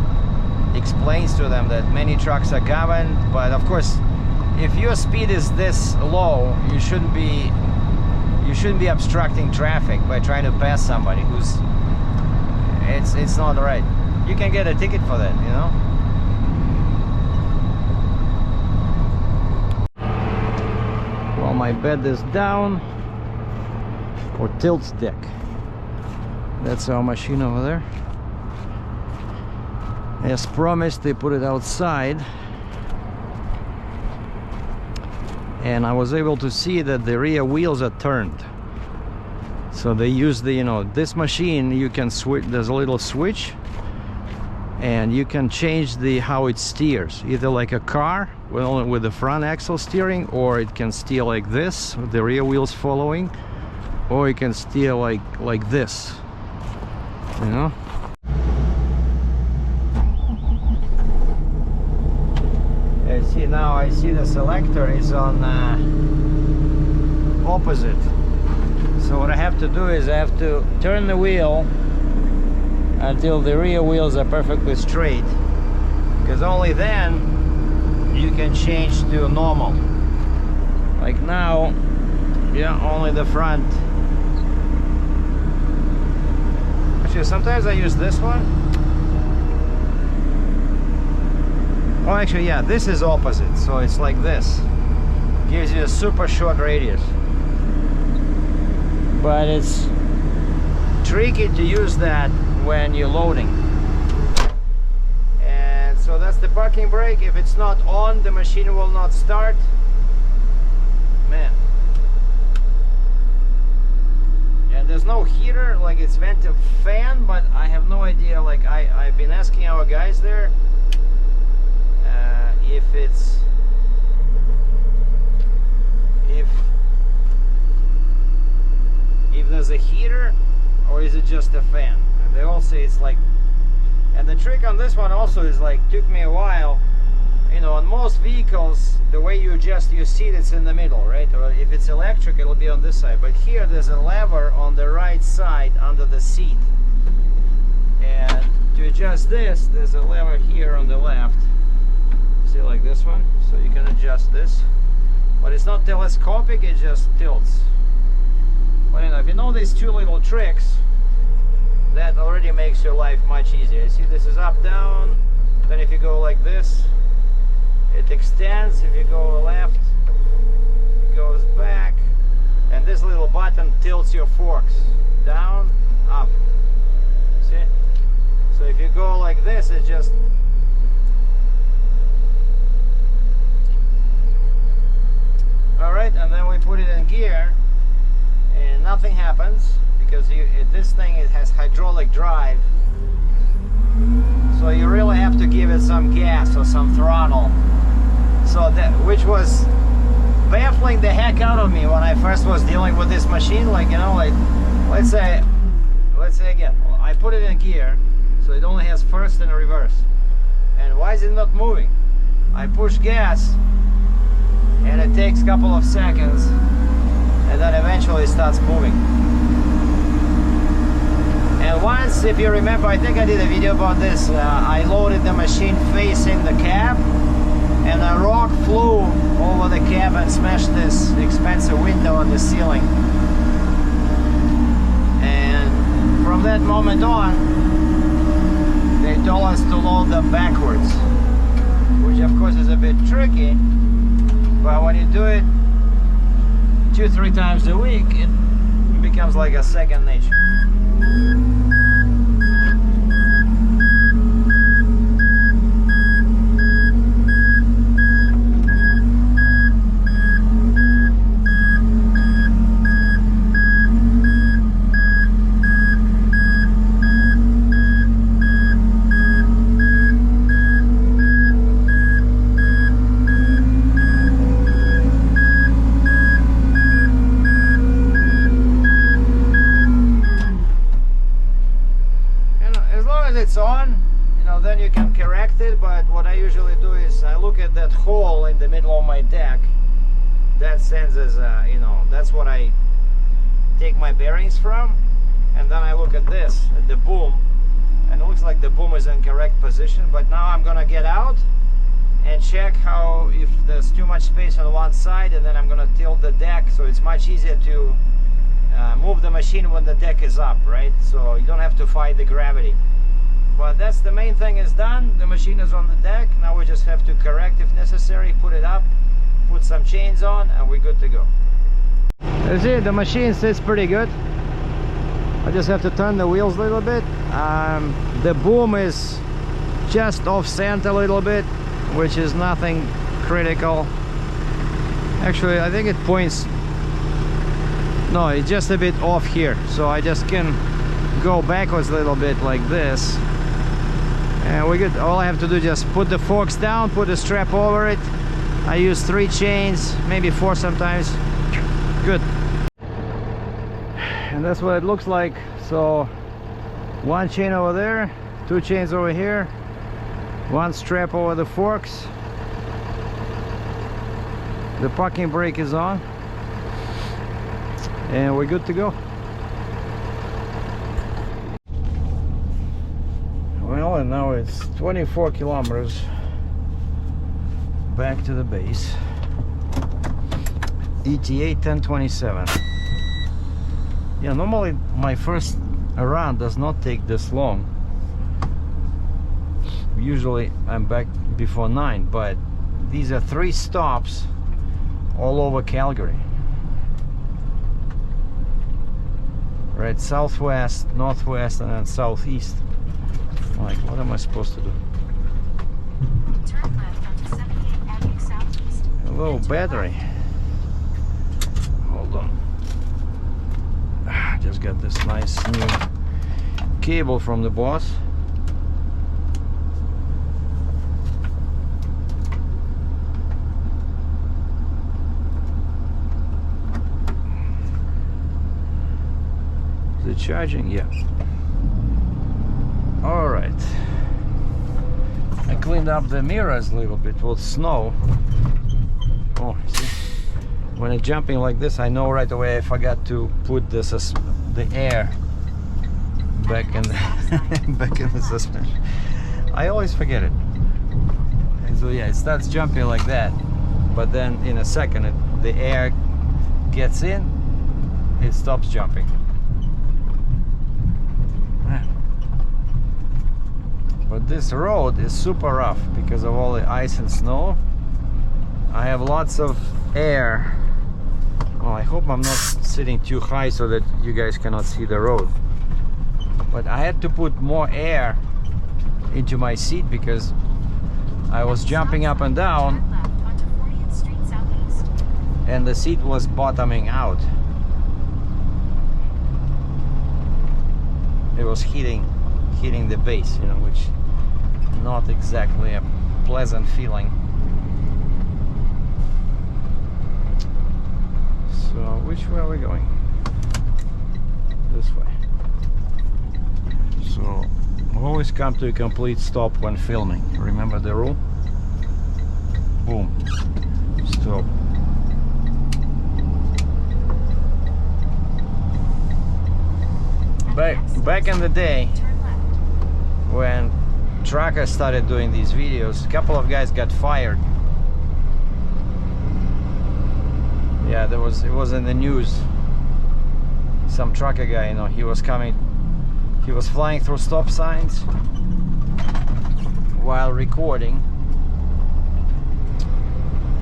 explains to them that many trucks are governed, but of course, if your speed is this low, you shouldn't be obstructing traffic by trying to pass somebody who's, it's not right. You can get a ticket for that, you know? Well, my bed is down, or tilt deck. That's our machine over there. As promised, they put it outside, and I was able to see that the rear wheels are turned. So they use the, you know, this machine, you can switch, there's a little switch, and you can change the how it steers, either like a car with the front axle steering, or it can steer like this with the rear wheels following, or you can steer like this, you know. See, now I see the selector is on opposite. So what I have to do is I have to turn the wheel until the rear wheels are perfectly straight, because only then you can change to normal. Like now, yeah, only the front. Actually, sometimes I use this one. Oh, actually, yeah, this is opposite, so it's like this. Gives you a super short radius. But it's tricky to use that when you're loading. And so that's the parking brake. If it's not on, the machine will not start. Man. And there's no heater, like it's vented fan, but I have no idea. Like I've been asking our guys there if there's a heater or is it just a fan, and they all say it's like. And the trick on this one also is like, took me a while, you know, on most vehicles the way you adjust your seat, it's in the middle, right? Or if it's electric, it'll be on this side, but here there's a lever on the right side under the seat, and to adjust this there's a lever here on the left. See, like this one, so you can adjust this, but it's not telescopic, it just tilts. But you know, if you know these two little tricks, that already makes your life much easier. You see, this is up, down, then if you go like this, it extends. If you go left, it goes back, and this little button tilts your forks down, up. See? So if you go like this, it just alright, and then we put it in gear and nothing happens because this thing, it has hydraulic drive, so you really have to give it some gas or some throttle. So that, which was baffling the heck out of me when I first was dealing with this machine. Like, you know, like let's say again, I put it in gear, so it only has first and reverse, and why is it not moving? I push gas and it takes a couple of seconds, and then eventually it starts moving. And once, if you remember, I think I did a video about this, I loaded the machine facing the cab, and a rock flew over the cab and smashed this expensive window on the ceiling. And from that moment on, they told us to load them backwards, which of course is a bit tricky. But when you do it 2-3 times a week, it becomes like a second nature. It's on, you know, then you can correct it. But what I usually do is I look at that hole in the middle of my deck. That sends as you know, that's what I take my bearings from, and then I look at this, at the boom, and it looks like the boom is in correct position. But now I'm gonna get out and check how, if there's too much space on one side, and then I'm gonna tilt the deck, so it's much easier to move the machine when the deck is up, right? So you don't have to fight the gravity. But that's the main thing is done. The machine is on the deck. Now we just have to correct if necessary, put it up, put some chains on, and we're good to go. You see, the machine sits pretty good. I just have to turn the wheels a little bit. The boom is just off center a little bit, which is nothing critical. Actually, I think it points, no, it's just a bit off here. So I just can go backwards a little bit like this. And we're good. All I have to do is just put the forks down, put a strap over it. I use 3 chains, maybe 4 sometimes. Good. And that's what it looks like. So 1 chain over there, 2 chains over here, 1 strap over the forks, The parking brake is on, and we're good to go. Well, and now it's 24 kilometers back to the base. ETA 1027. Yeah, normally my first run does not take this long. Usually I'm back before 9, but these are 3 stops all over Calgary. Right, southwest, northwest, and then southeast. Like, what am I supposed to do? Turn left onto 78 Avenue Southeast. A low battery. Hold on. Just got this nice new cable from the boss. Is it charging? Yeah. All right. I cleaned up the mirrors a little bit with snow. Oh, see? When I'm jumping like this, I know right away I forgot to put the air back in the back in the suspension. I always forget it. And so yeah, it starts jumping like that, but then in a second the air gets in, it stops jumping. But this road is super rough because of all the ice and snow. I have lots of air. Well, I hope I'm not sitting too high so that you guys cannot see the road. But I had to put more air into my seat because I was jumping up and down, Turn left onto 40th Street Southeast. and the seat was bottoming out. It was hitting the base, you know, which not exactly a pleasant feeling. So which way are we going? This way. So always come to a complete stop when filming. Remember the rule? Boom. Stop. Back in the day, Turn left. when truckers started doing these videos, a couple of guys got fired. Yeah, it was in the news. Some trucker guy, you know, he was flying through stop signs while recording,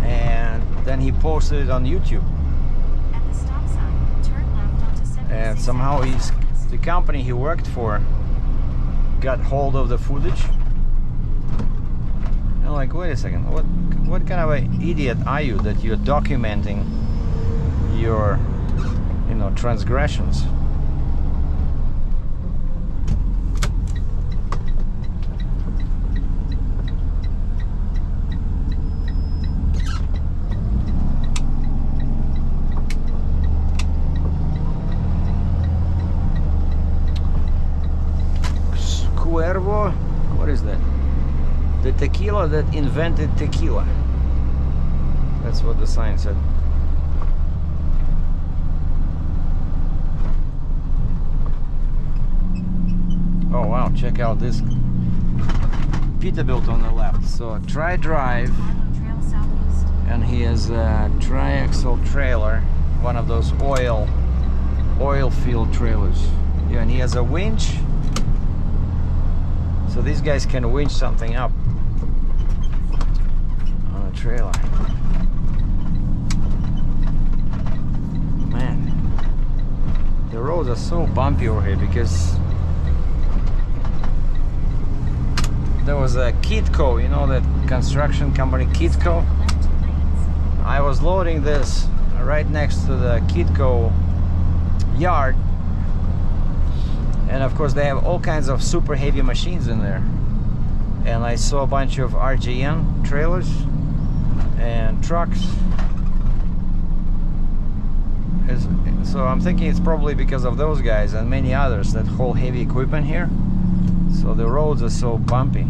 and then he posted it on YouTube. At the stop sign, turn left onto 76 And somehow Avenue Southeast. the company he worked for got hold of the footage. And like, wait a second, what kind of an idiot are you that you're documenting your, you know, transgressions? Cuervo, what is that? The tequila that invented tequila. That's what the sign said. Oh wow, check out this Peterbilt on the left. So tri-drive, Milo Trail Southeast. and he has a tri-axle trailer, one of those oil field trailers. Yeah, and he has a winch. So these guys can winch something up on a trailer. Man, the roads are so bumpy over here because there was a Kitco, you know, that construction company Kitco. Left 2 lanes. I was loading this right next to the Kitco yard. And of course they have all kinds of super heavy machines in there. And I saw a bunch of RGN trailers and trucks. So I'm thinking it's probably because of those guys and many others that haul heavy equipment here. So the roads are so bumpy.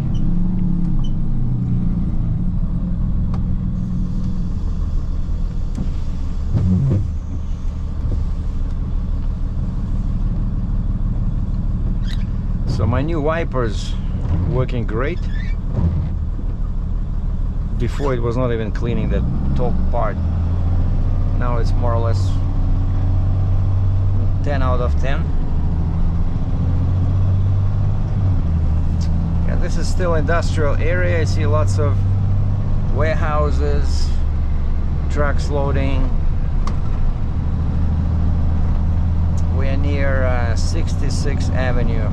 So my new wipers working great. Before it was not even cleaning the top part. Now it's more or less 10 out of 10. Yeah, this is still industrial area. I see lots of warehouses, trucks loading. We're near 66th Avenue.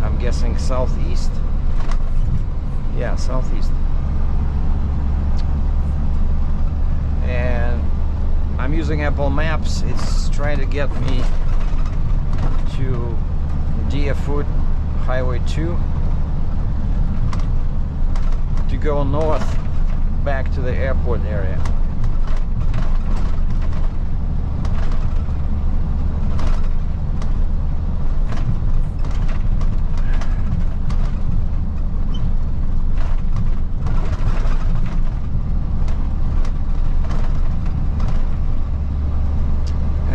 I'm guessing southeast. Yeah, southeast. And I'm using Apple Maps. It's trying to get me to Deerfoot Highway 2 to go north back to the airport area.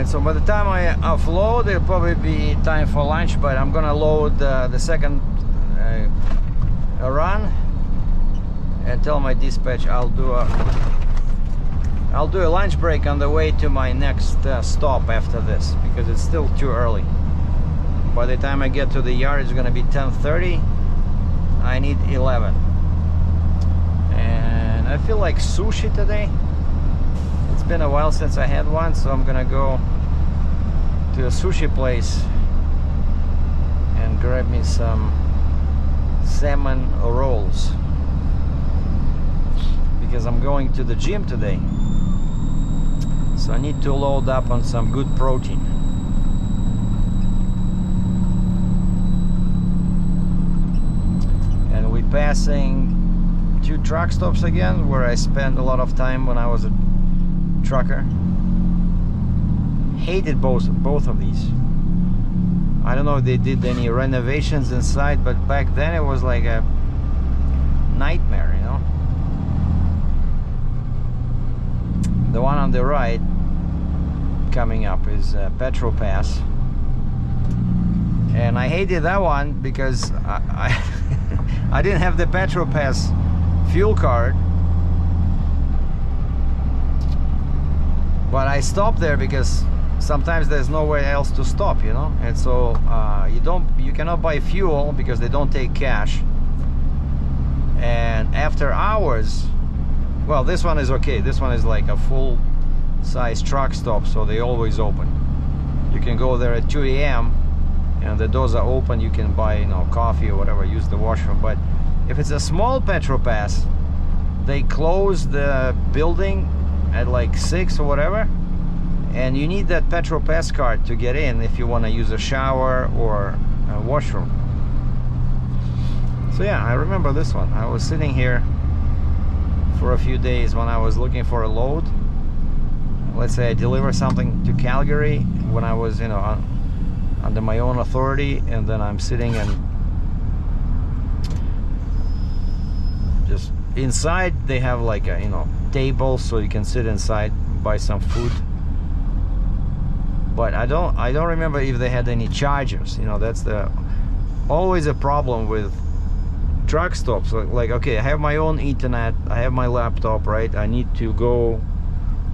So by the time I offload, it'll probably be time for lunch, but I'm gonna load the second run and tell my dispatch I'll do a lunch break on the way to my next stop after this, because it's still too early. By the time I get to the yard, it's gonna be 10:30. I need 11. And I feel like sushi today. It's been a while since I had one, so I'm gonna go to a sushi place and grab me some salmon rolls, because I'm going to the gym today, so I need to load up on some good protein. And we're passing 2 truck stops again, where I spent a lot of time when I was a trucker. Hated both of these. I don't know if they did any renovations inside, but back then it was like a nightmare, you know. The one on the right coming up is Petro Pass, and I hated that one because I didn't have the Petro Pass fuel card. But I stopped there because sometimes there's nowhere else to stop, you know. And so you cannot buy fuel because they don't take cash. And after hours, well, this one is okay. This one is like a full size truck stop, so they always open. You can go there at 2 a.m. and the doors are open. You can buy, you know, coffee or whatever, use the washroom. But if it's a small Petro Pass, they close the building at like 6 or whatever, and you need that Petro Pass card to get in if you want to use a shower or a washroom. So yeah, I remember this one. I was sitting here for a few days when I was looking for a load. Let's say I deliver something to Calgary when I was, you know, under my own authority, and then I'm sitting and just inside they have like a, you know, table, so you can sit inside, buy some food. But I don't remember if they had any chargers. You know, that's always a problem with truck stops. Like, okay, I have my own internet, I have my laptop, right? I need to go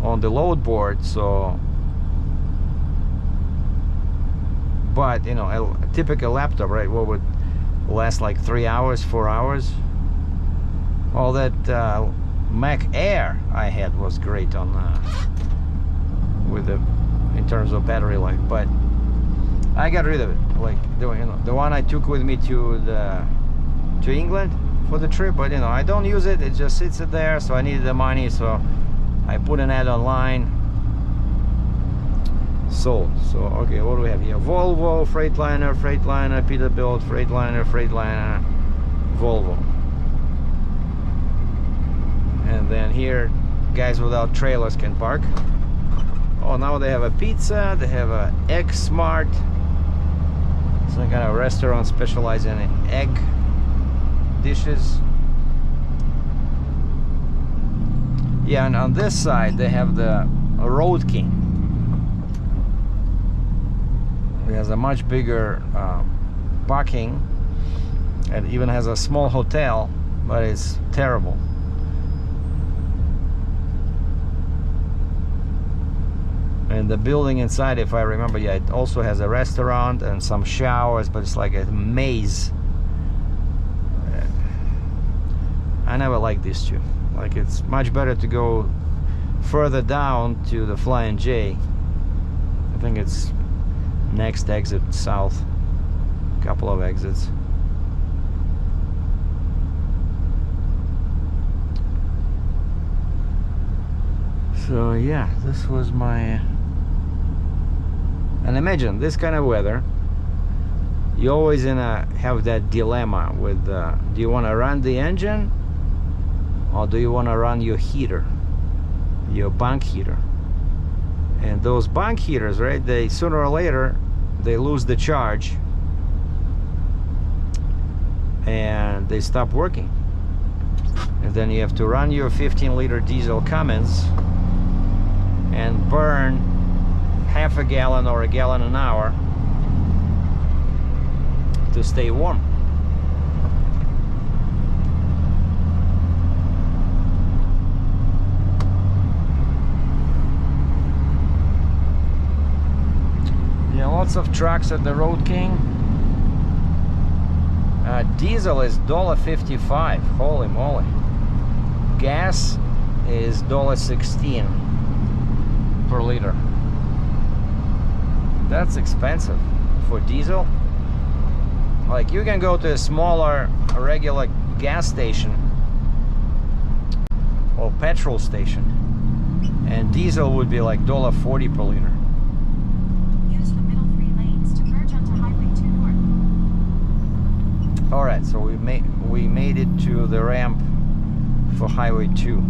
on the load board, so, but you know, a typical laptop, right, what would last like 3 hours, 4 hours? All that Mac Air I had was great on with the, in terms of battery life, but I got rid of it. Like the one I took with me to England for the trip, but you know, I don't use it. It just sits there, so I needed the money, so I put an ad online. Sold. So okay, what do we have here? Volvo, Freightliner, Peterbilt, Freightliner, Volvo. And then here, guys without trailers can park. Oh, now they have a pizza, they have a Egg Smart, some kind of restaurant specializing in egg dishes. Yeah, and on this side they have the Road King. Yeah, has a much bigger parking, and even has a small hotel, but it's terrible. And the building inside, if I remember, yeah, it also has a restaurant and some showers, but it's like a maze. I never liked this too. Like, it's much better to go further down to the Flying J. I think it's next exit south, couple of exits. So yeah, this was my, and imagine this kind of weather, you always have that dilemma with do you want to run the engine, or do you want to run your heater, your bunk heater? And those bunk heaters, right, they sooner or later they lose the charge and they stop working, and then you have to run your 15-liter diesel Cummins and burn half a gallon or a gallon an hour to stay warm. Yeah, lots of trucks at the Road King. Diesel is $1.55. Holy moly. Gas is $1.16 per liter. That's expensive for diesel. Like, you can go to a smaller regular gas station or petrol station, and diesel would be like $1.40 per liter. Use the middle 3 lanes to merge onto Highway 2 North. All right, so we made it to the ramp for Highway 2.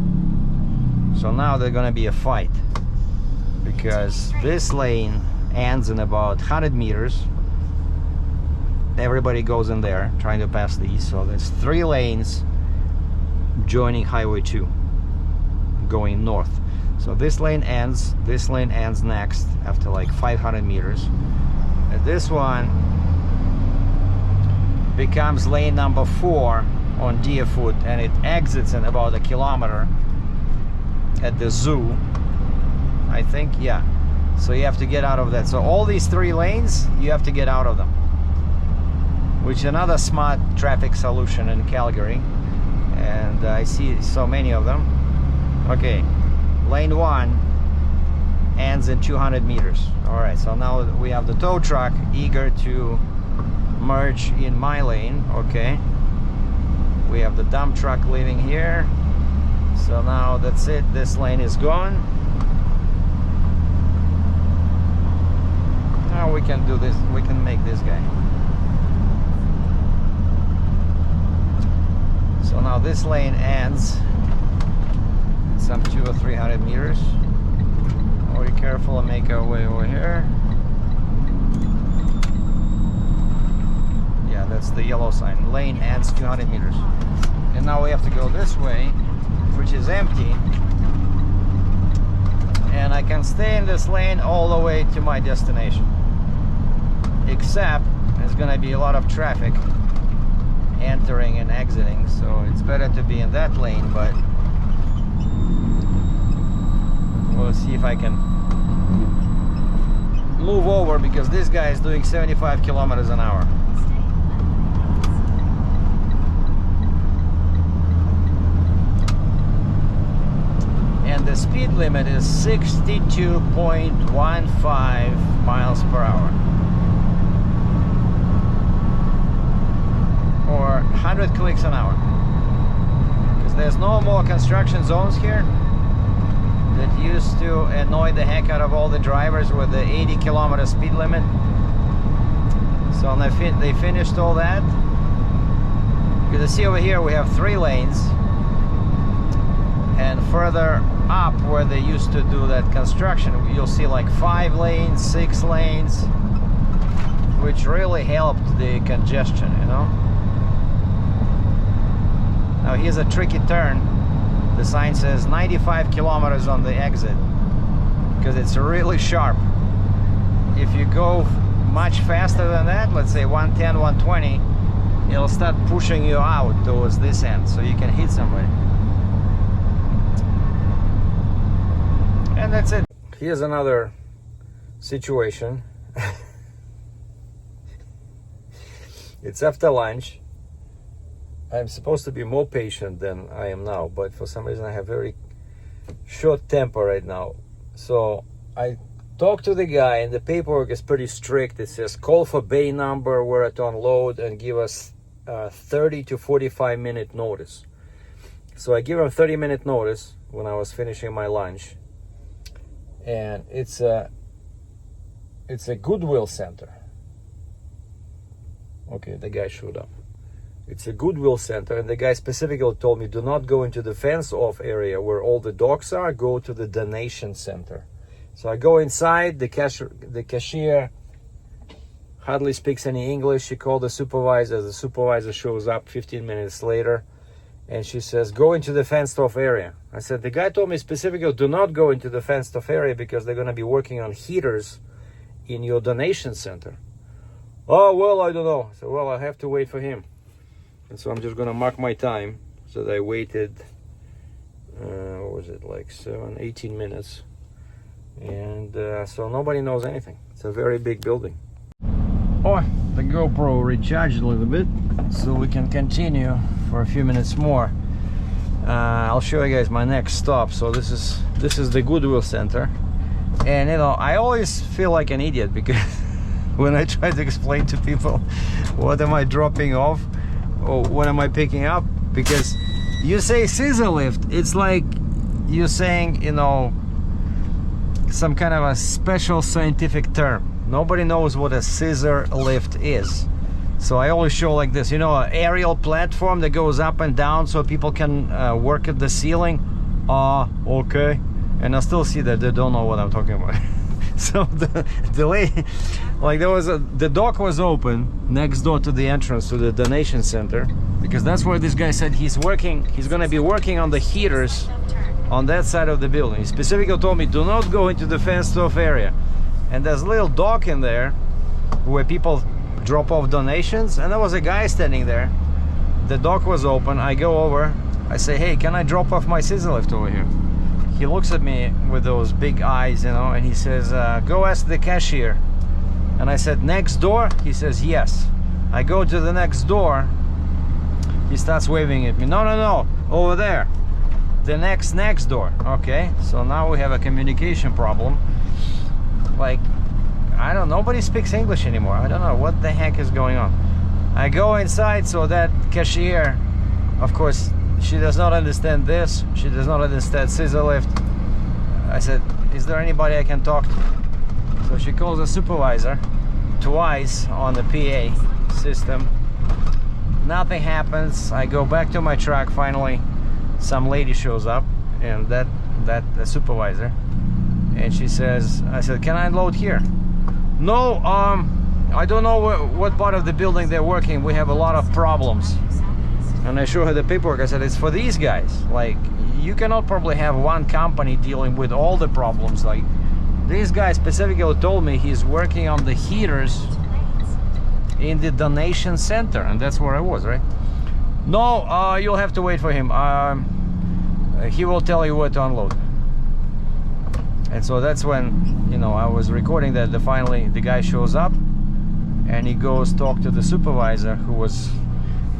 So now there's gonna be a fight, because this lane ends in about 100 meters. Everybody goes in there trying to pass these, so there's 3 lanes joining Highway 2 going north. So this lane ends next after like 500 meters, and this one becomes lane number 4 on Deerfoot, and it exits in about 1 kilometer at the zoo, I think. Yeah, so you have to get out of that. So all these 3 lanes, you have to get out of them, which is another smart traffic solution in Calgary, and I see so many of them. Okay, lane 1 ends in 200 meters. All right, so now we have the tow truck eager to merge in my lane. Okay, we have the dump truck leaving here, so now that's it, this lane is gone. Now we can do this, we can make this guy. So now this lane ends some 200 or 300 meters. We'll be careful and make our way over here. Yeah, that's the yellow sign. Lane ends 200 meters. And now we have to go this way, which is empty. And I can stay in this lane all the way to my destination. Except there's gonna be a lot of traffic entering and exiting, so it's better to be in that lane, but we'll see if I can move over, because this guy is doing 75 kilometers an hour. And the speed limit is 62.15 miles per hour. Or 100 clicks an hour, because there's no more construction zones here that used to annoy the heck out of all the drivers with the 80-kilometer speed limit. So they finished all that. You can see over here we have 3 lanes, and further up where they used to do that construction, you'll see like 5 lanes, 6 lanes, which really helped the congestion, you know. Now here's a tricky turn. The sign says 95 kilometers on the exit, because it's really sharp. If you go much faster than that, let's say 110, 120, it'll start pushing you out towards this end so you can hit somebody. And that's it. Here's another situation. It's after lunch. I'm supposed to be more patient than I am now, but for some reason I have very short temper right now. So I talked to the guy, and the paperwork is pretty strict. It says call for bay number where to unload and give us 30 to 45 minute notice. So I give him 30-minute notice when I was finishing my lunch, and it's a Goodwill Center. Okay, the guy showed up. It's a Goodwill Center, and the guy specifically told me, do not go into the fenced-off area where all the docks are. Go to the donation center. So I go inside. The cashier hardly speaks any English. She called the supervisor. The supervisor shows up 15 minutes later, and she says, go into the fenced-off area. I said, the guy told me specifically, do not go into the fenced-off area because they're going to be working on heaters in your donation center. Oh, well, I don't know. So, well, I have to wait for him. And so I'm just going to mark my time. So that I waited, what was it, like 18 minutes. And so nobody knows anything. It's a very big building. Oh, the GoPro recharged a little bit, so we can continue for a few minutes more. I'll show you guys my next stop. So this is the Goodwill Center. And you know, I always feel like an idiot because when I try to explain to people what am I dropping off or what am I picking up, because you say scissor lift, it's like you're saying, you know, some kind of a special scientific term. Nobody knows what a scissor lift is. So I always show like this, you know, an aerial platform that goes up and down so people can work at the ceiling. Okay. And I still see that they don't know what I'm talking about. So the way, like the dock was open next door to the entrance to the donation center, because that's where this guy said he's gonna be working on the heaters on that side of the building. He specifically told me, do not go into the fenced off area. And there's a little dock in there where people drop off donations, and there was a guy standing there. The dock was open. I go over, I say, hey, can I drop off my scissor lift over here? He looks at me with those big eyes, you know, and he says, go ask the cashier. And I said, next door? He says, yes. I go to the next door. He starts waving at me. No, over there. The next door. Okay, so now we have a communication problem. Like, I don't know, nobody speaks English anymore. I don't know what the heck is going on. I go inside, so that cashier, of course, she does not understand this. She does not understand scissor lift. I said, is there anybody I can talk to? So she calls the supervisor twice on the PA system. Nothing happens. I go back to my truck. Finally, some lady shows up, and the supervisor, and she says, I said, can I unload here? No, I don't know what part of the building they're working. We have a lot of problems. And I show her the paperwork. I said, it's for these guys. Like, you cannot probably have one company dealing with all the problems. Like, this guy specifically told me he's working on the heaters in the donation center, and that's where I was, right? No, you'll have to wait for him. He will tell you where to unload. And so that's when, you know, I was recording that finally the guy shows up, and he goes talk to the supervisor who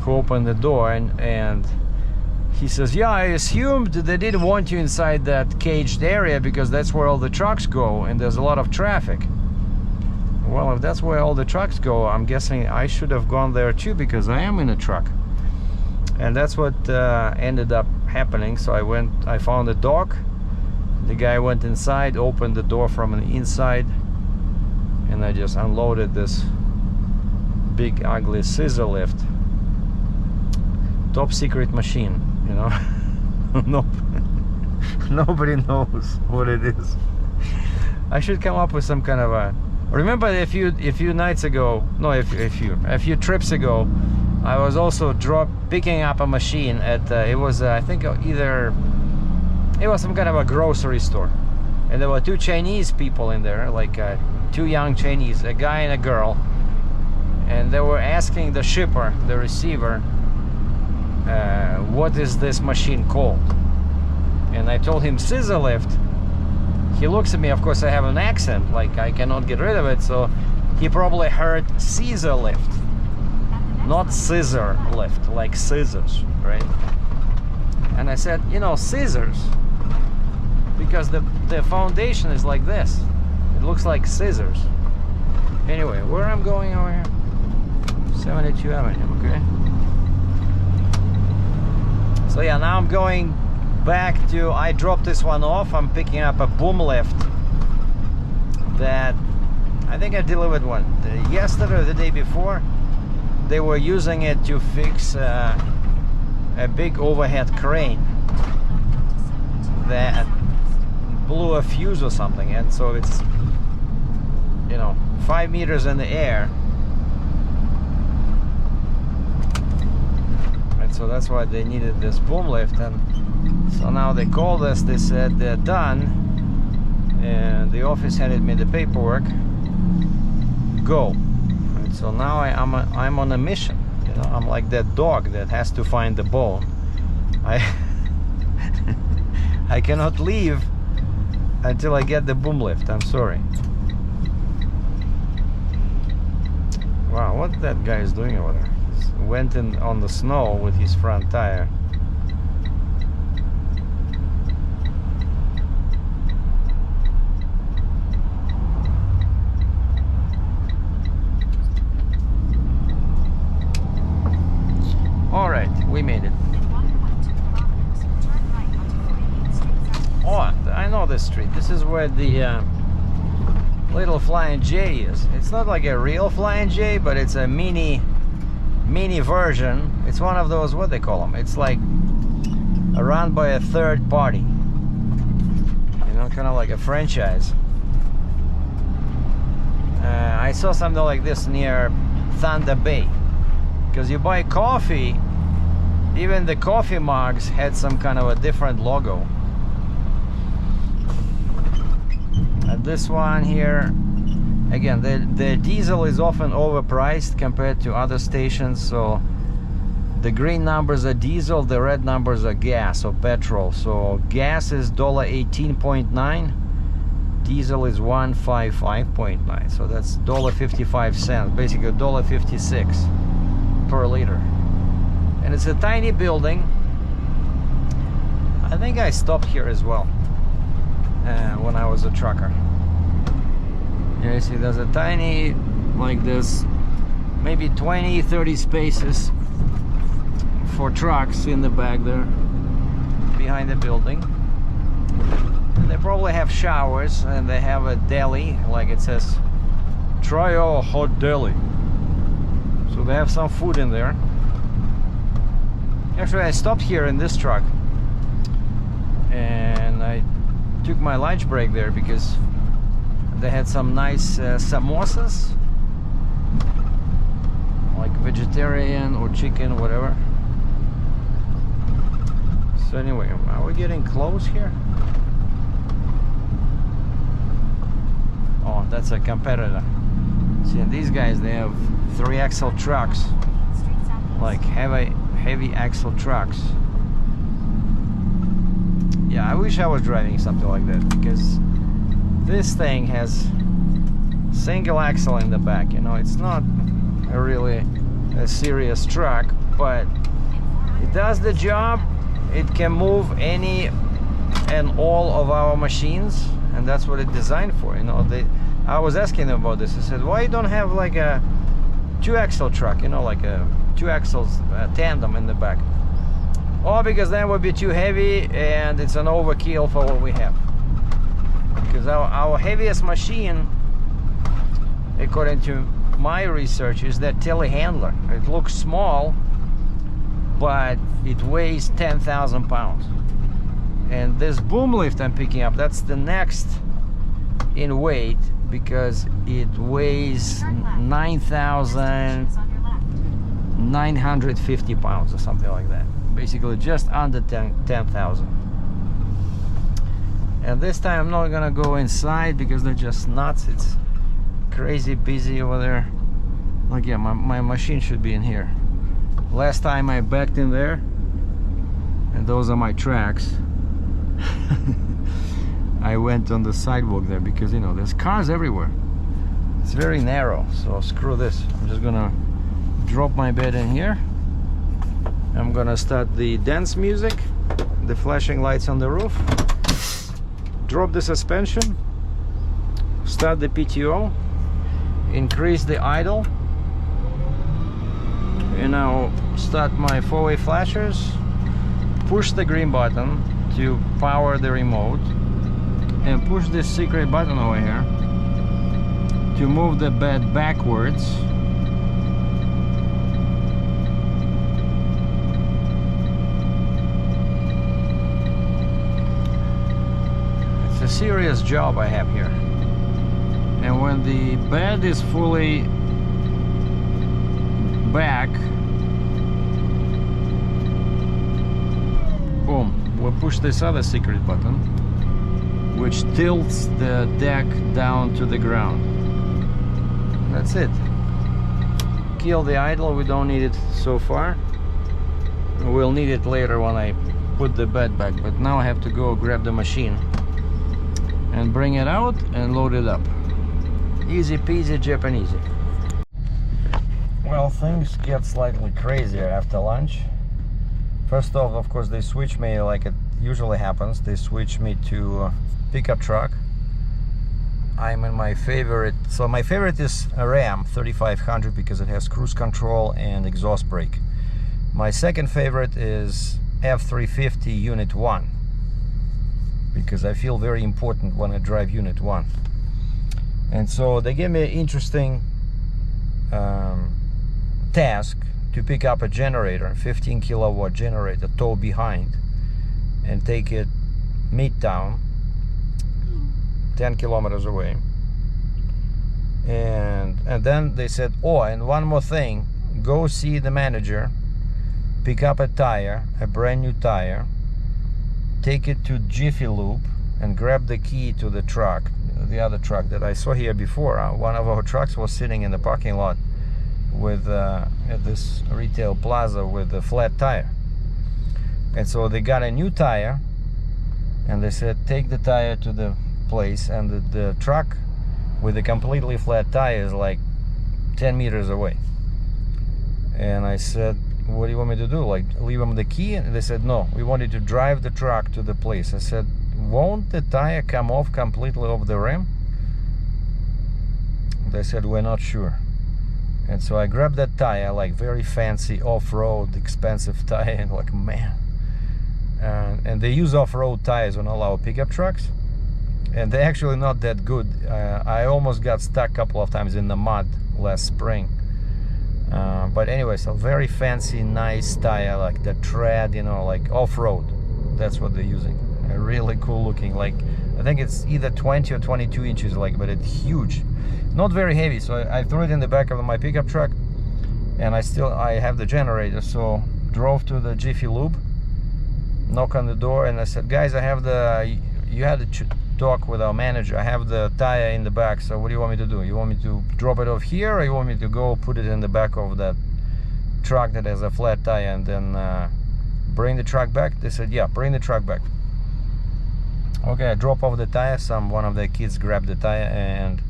opened the door, and he says, yeah, I assumed they didn't want you inside that caged area because that's where all the trucks go and there's a lot of traffic. Well, if that's where all the trucks go, I'm guessing I should have gone there too, because I am in a truck. And that's what ended up happening. So I found the dock. The guy went inside, opened the door from the inside, and I just unloaded this big ugly scissor lift. Top secret machine, you know. Nobody knows what it is. I should come up with some kind of a. Remember a few trips ago, I was also picking up a machine at it was I think it was some kind of a grocery store, and there were two Chinese people in there, like two young Chinese, a guy and a girl, and they were asking the shipper, the receiver, what is this machine called? And I told him scissor lift. He looks at me, of course I have an accent, like I cannot get rid of it, so he probably heard scissor lift, not scissor lift, like scissors, right? And I said, you know, scissors, because the foundation is like this. It looks like scissors. Anyway, where I'm going over here? 72 Avenue, okay. So yeah, now I'm going back to, I dropped this one off. I'm picking up a boom lift that I think I delivered one yesterday or the day before. They were using it to fix a big overhead crane that blew a fuse or something, and so it's, you know, 5 meters in the air, and so that's why they needed this boom lift. And so now they called us, they said they're done, and the office handed me the paperwork. Go. And so now I'm on a mission, you know. I'm like that dog that has to find the bone. I cannot leave until I get the boom lift. I'm sorry. Wow, what that guy is doing over there? He went in on the snow with his front tire. All right, we made it. Oh, I know this street. This is where the little Flying J is. It's not like a real Flying J, but it's a mini version. It's one of those, what they call them. It's like run by a third party. You know, kind of like a franchise. I saw something like this near Thunder Bay. Because you buy coffee, even the coffee mugs had some kind of a different logo. And this one here, again, the diesel is often overpriced compared to other stations. So the green numbers are diesel, the red numbers are gas or petrol. So gas is $18.9, diesel is $155.9. So that's $1.55, basically $1.56 per liter. And it's a tiny building. I think I stopped here as well when I was a trucker. Yeah, you see there's a tiny, like this, maybe 20-30 spaces for trucks in the back there behind the building. And they probably have showers, and they have a deli, like it says, try our hot deli. So they have some food in there. Actually, I stopped here in this truck and I took my lunch break there because they had some nice samosas, like vegetarian or chicken, whatever. So anyway, are we getting close here? Oh, that's a competitor. See, these guys, they have 3-axle trucks, like heavy axle trucks. Yeah, I wish I was driving something like that, because this thing has single axle in the back. You know, it's not really a serious truck, but it does the job. It can move any and all of our machines, and that's what it's designed for. You know, I was asking them about this. I said, why you don't have like a 2-axle truck, you know, like a 2 axles tandem in the back? Oh, because that would be too heavy and it's an overkill for what we have. Because our heaviest machine, according to my research, is that telehandler. It looks small, but it weighs 10,000 pounds. And this boom lift I'm picking up, that's the next in weight, because it weighs 9,950 pounds or something like that. Basically just under 10,000. And this time I'm not gonna go inside because they're just nuts. crazy busy over there. Like, yeah, my machine should be in here. Last time I backed in there, and those are my tracks. I went on the sidewalk there because, you know, there's cars everywhere. It's very narrow, so screw this. I'm just gonna drop my bed in here. I'm gonna start the dance music, the flashing lights on the roof, drop the suspension, start the PTO, increase the idle, and now start my four-way flashers, push the green button to power the remote, and push this secret button over here to move the bed backwards. It's a serious job I have here. And when the bed is fully back, boom, we'll push this other secret button, which tilts the deck down to the ground. That's it. Kill the idle, we don't need it so far. We'll need it later when I put the bed back, but now I have to go grab the machine and bring it out and load it up. Easy peasy Japanese. Well, things get slightly crazier after lunch. First off, of course, they switch me, like it usually happens, they switch me to pickup truck. I'm in my favorite, so my favorite is a Ram 3500 because it has cruise control and exhaust brake. My second favorite is F350 Unit 1 because I feel very important when I drive Unit 1. And so they gave me an interesting task to pick up a generator, a 15 kilowatt generator, tow behind, and take it midtown, 10 kilometers away. And then they said, oh, and one more thing, go see the manager, pick up a tire, a brand new tire, take it to Jiffy Lube and grab the key to the truck, the other truck that I saw here before. One of our trucks was sitting in the parking lot with at this retail plaza with a flat tire. And so they got a new tire and they said take the tire to the place, and the truck with a completely flat tire is like 10 meters away. And I said, what do you want me to do, like leave them the key? And they said, no, we want you to drive the truck to the place. I said, won't the tire come off completely off the rim? They said, we're not sure. And so I grabbed that tire, like very fancy off-road expensive tire, and like, man. And they use off-road tires on all our pickup trucks, and they're actually not that good. I almost got stuck a couple of times in the mud last spring. But anyway, so very fancy, nice tire, like the tread, you know, like off-road. That's what they're using. A really cool looking, like I think it's either 20 or 22 inches, like, but it's huge, not very heavy. So I threw it in the back of my pickup truck, and I have the generator. So drove to the Jiffy Lube, knock on the door, and I said, guys, I have the, you had to talk with our manager, I have the tire in the back, so what do you want me to do? You want me to drop it off here, or you want me to go put it in the back of that truck that has a flat tire and then bring the truck back? They said, yeah, bring the truck back. Okay, I drop off the tire, one of the kids grabbed the tire, and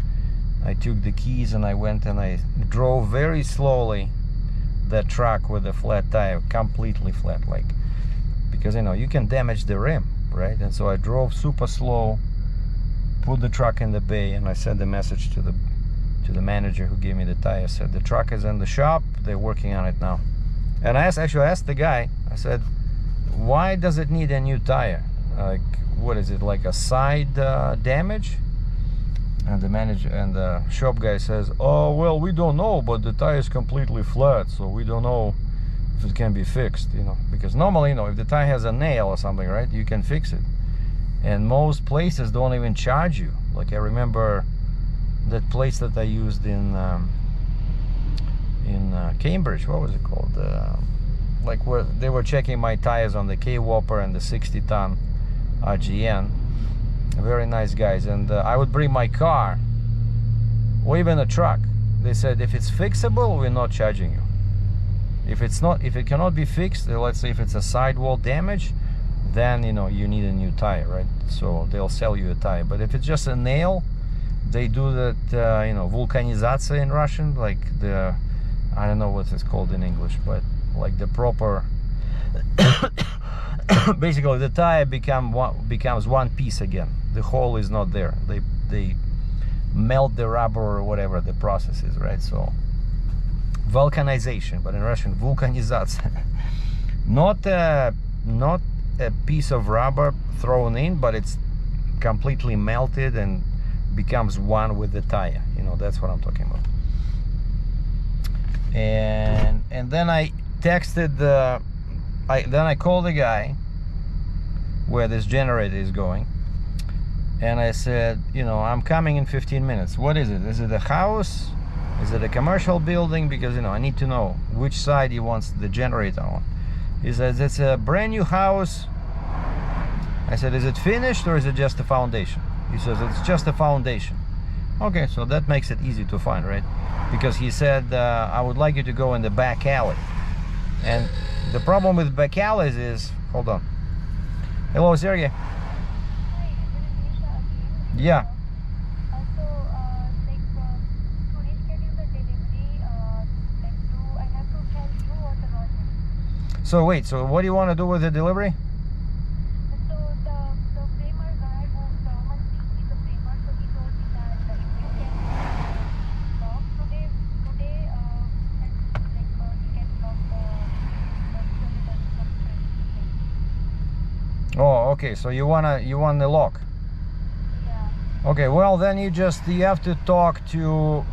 I took the keys and I went and I drove very slowly that truck with a flat tire, completely flat, like, because you know you can damage the rim, right? And so I drove super slow, put the truck in the bay, and I sent the message to the manager who gave me the tire. I said the truck is in the shop, they're working on it now. And I asked the guy, I said, why does it need a new tire? Like, what is it, like a side damage? And the manager and the shop guy says, oh, well, we don't know, but the tire is completely flat, so we don't know if it can be fixed, you know, because normally, you know, if the tire has a nail or something, right, you can fix it. And most places don't even charge you. Like, I remember that place that I used in Cambridge, what was it called? Like, where they were checking my tires on the K-Whopper and the 60-ton RGN. Very nice guys. And I would bring my car or even a truck. They said if it's fixable, we're not charging you. If it cannot be fixed, let's say if it's a sidewall damage, then you need a new tire, right? So they'll sell you a tire. But if it's just a nail, they do that vulcanizация in Russian, like I don't know what it's called in English, but like the proper basically the tire becomes one piece again. The hole is not there. They melt the rubber or whatever the process is, right? So vulcanization, but in Russian vulcanizация. Not a piece of rubber thrown in, but it's completely melted and becomes one with the tire. That's what I'm talking about. And then I texted then I called the guy where this generator is going, and I said, I'm coming in 15 minutes. What is it? Is it a house? Is it a commercial building? Because I need to know which side he wants the generator on. He says it's a brand new house. I said, is it finished or is it just a foundation? He says it's just a foundation. Okay, so that makes it easy to find, right? Because he said, I would like you to go in the back alley. And the problem with back alleys is, hold on. Hello, Sergey. Hi, this is Nisha again. Yeah. To reschedule the delivery, do I have to tell you or the lodger? So wait, so what do you want to do with the delivery? So the framer guy who someone he's a framer, so he told me that if you can lock today, and he can lock the Oh, okay. So you want the lock. yeah. Okay. Well, then you have to talk to.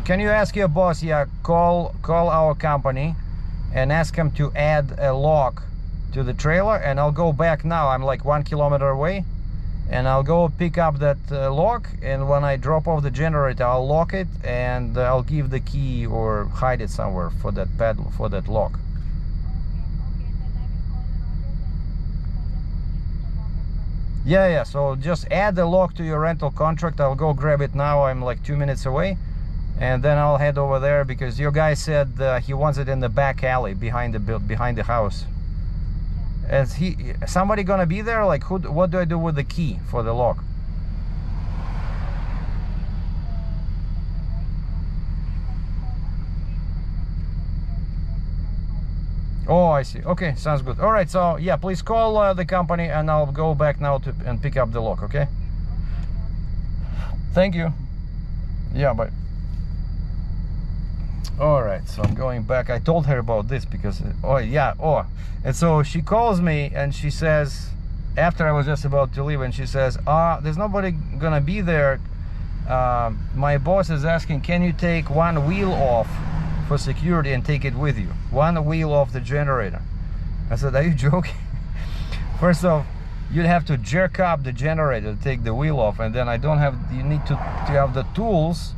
Can you ask your boss? Yeah. Call our company, and ask him to add a lock to the trailer, and I'll go back now. I'm like 1 kilometer away, and I'll go pick up that lock, and when I drop off the generator, I'll lock it, and I'll give the key or hide it somewhere for that padlock, for that lock. Okay, then I will call the lodgers and tell them to keep the lock as well. Yeah. So just add the lock to your rental contract. I'll go grab it now. I'm like 2 minutes away, and then I'll head over there because your guy said he wants it in the back alley behind the house. Is somebody gonna be there? Like what do I do with the key for the lock? Oh, I see. Okay, sounds good. All right, so yeah, please call the company, and I'll go back now and pick up the lock. Okay. Thank you. Yeah, bye. All right, so I'm going back. I told her about this because and so she calls me and she says, after I was just about to leave, and she says, there's nobody gonna be there. My boss is asking, can you take one wheel off for security and take it with you? One wheel off the generator. I said, are you joking? First off, you'd have to jerk up the generator to take the wheel off, and then you need to have the tools,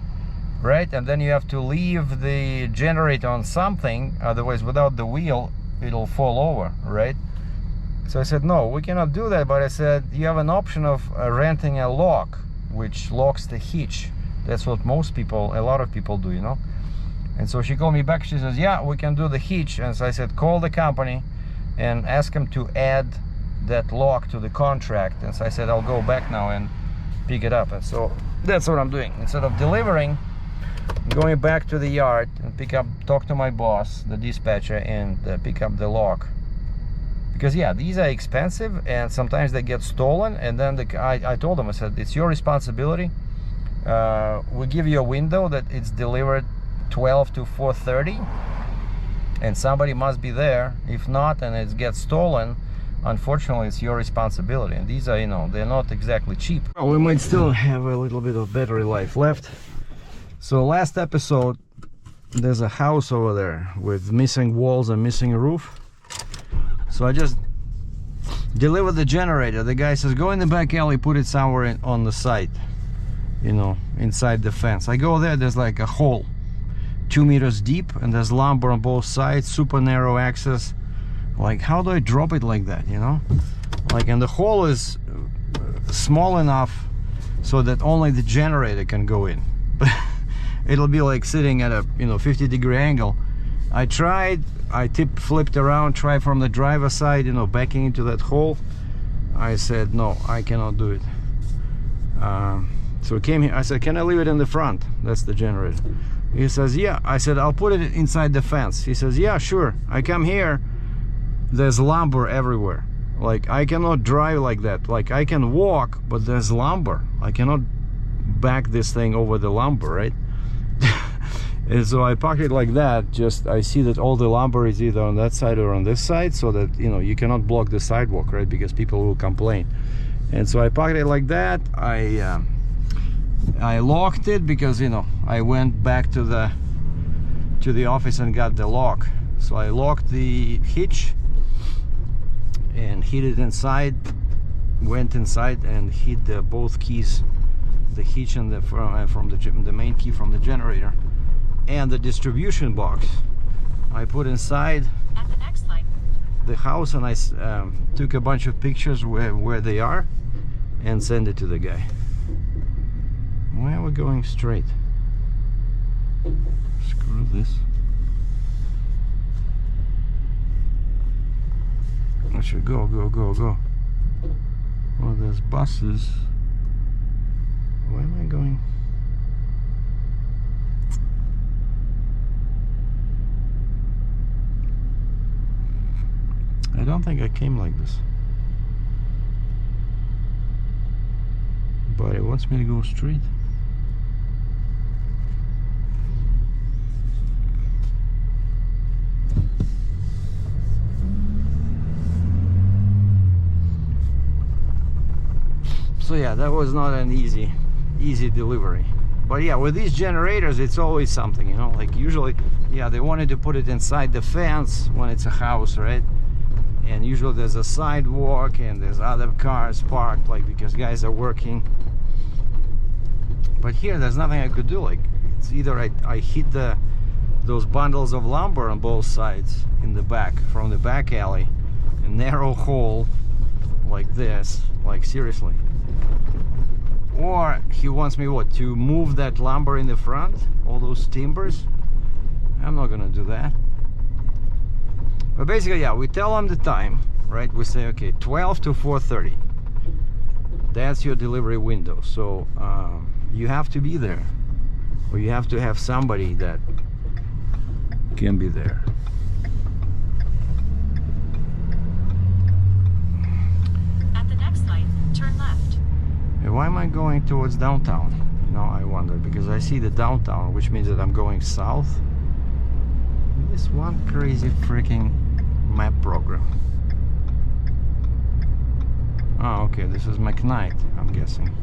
right? And then you have to leave the generator on something, otherwise without the wheel it'll fall over, right? So I said, no, we cannot do that. But I said, you have an option of renting a lock which locks the hitch. That's what a lot of people do, And so she called me back. She says, yeah, we can do the hitch. And so I said, call the company and ask them to add that lock to the contract. And so I said, I'll go back now and pick it up. And so that's what I'm doing. Instead of delivering, I'm going back to the yard and talk to my boss, the dispatcher, and pick up the lock. Because yeah, these are expensive and sometimes they get stolen. And then I told them, I said, it's your responsibility. We give you a window that it's delivered 12 to 4:30, and somebody must be there. If not, and it gets stolen, unfortunately it's your responsibility. And these are, they're not exactly cheap. Well, we might still have a little bit of battery life left. So last episode, there's a house over there with missing walls and missing a roof. So I just delivered the generator. The guy says, go in the back alley, put it somewhere on the side, inside the fence. I go there, there's like a hole 2 meters deep, and there's lumber on both sides, super narrow access. Like, how do I drop it like that, Like, and the hole is small enough so that only the generator can go in. it'll be like sitting at a 50-degree angle. I tried, I flipped around, tried from the driver's side, backing into that hole. I said no, I cannot do it. So I came here, I said, can I leave it in the front? That's the generator. He says, yeah. I said, I'll put it inside the fence. He says, yeah, sure. I come here, there's lumber everywhere. Like, I cannot drive like that. Like, I can walk, but there's lumber. I cannot back this thing over the lumber, right? And so I park it like that. I see that all the lumber is either on that side or on this side, so that you cannot block the sidewalk, right? Because people will complain. And so I parked it like that. I locked it because I went back to the office and got the lock. So I locked the hitch and hid it inside. Went inside and hid both keys, the hitch and from the main key from the generator, and the distribution box. I put inside At the next light, the house, and I took a bunch of pictures where they are and send it to the guy. Why are we going straight? Screw this. I should go. Well, there's buses. Why am I going? I don't think I came like this. But it wants me to go straight. So yeah, that was not an easy delivery. But yeah, with these generators, it's always something, like usually, yeah, they wanted to put it inside the fence when it's a house, right? And usually there's a sidewalk and there's other cars parked, like, because guys are working. But here there's nothing I could do. Like, it's either I hit those bundles of lumber on both sides in the back, from the back alley, a narrow hole like this, like seriously. Or he wants me to move that lumber in the front, all those timbers. I'm not gonna do that. But basically, yeah, we tell them the time, right? We say, okay, 12 to 4:30. That's your delivery window. So you have to be there, or you have to have somebody that can be there. at the next light, turn left. And why am I going towards downtown? I wonder, because I see the downtown, which means that I'm going south. This one crazy freaking map program. Oh, okay, this is McKnight, I'm guessing.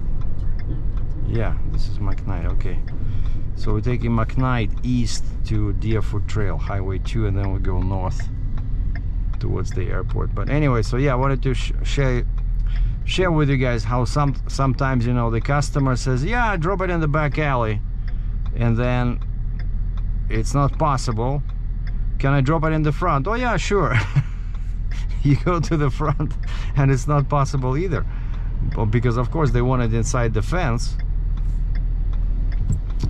Yeah, this is McKnight, okay. So we're taking McKnight east to Deerfoot Trail, Highway 2, and then we go north towards the airport. But anyway, so yeah, I wanted to share with you guys how sometimes the customer says, yeah, drop it in the back alley, and then it's not possible. Can I drop it in the front? Oh yeah, sure. You go to the front and it's not possible either, because of course they want it inside the fence.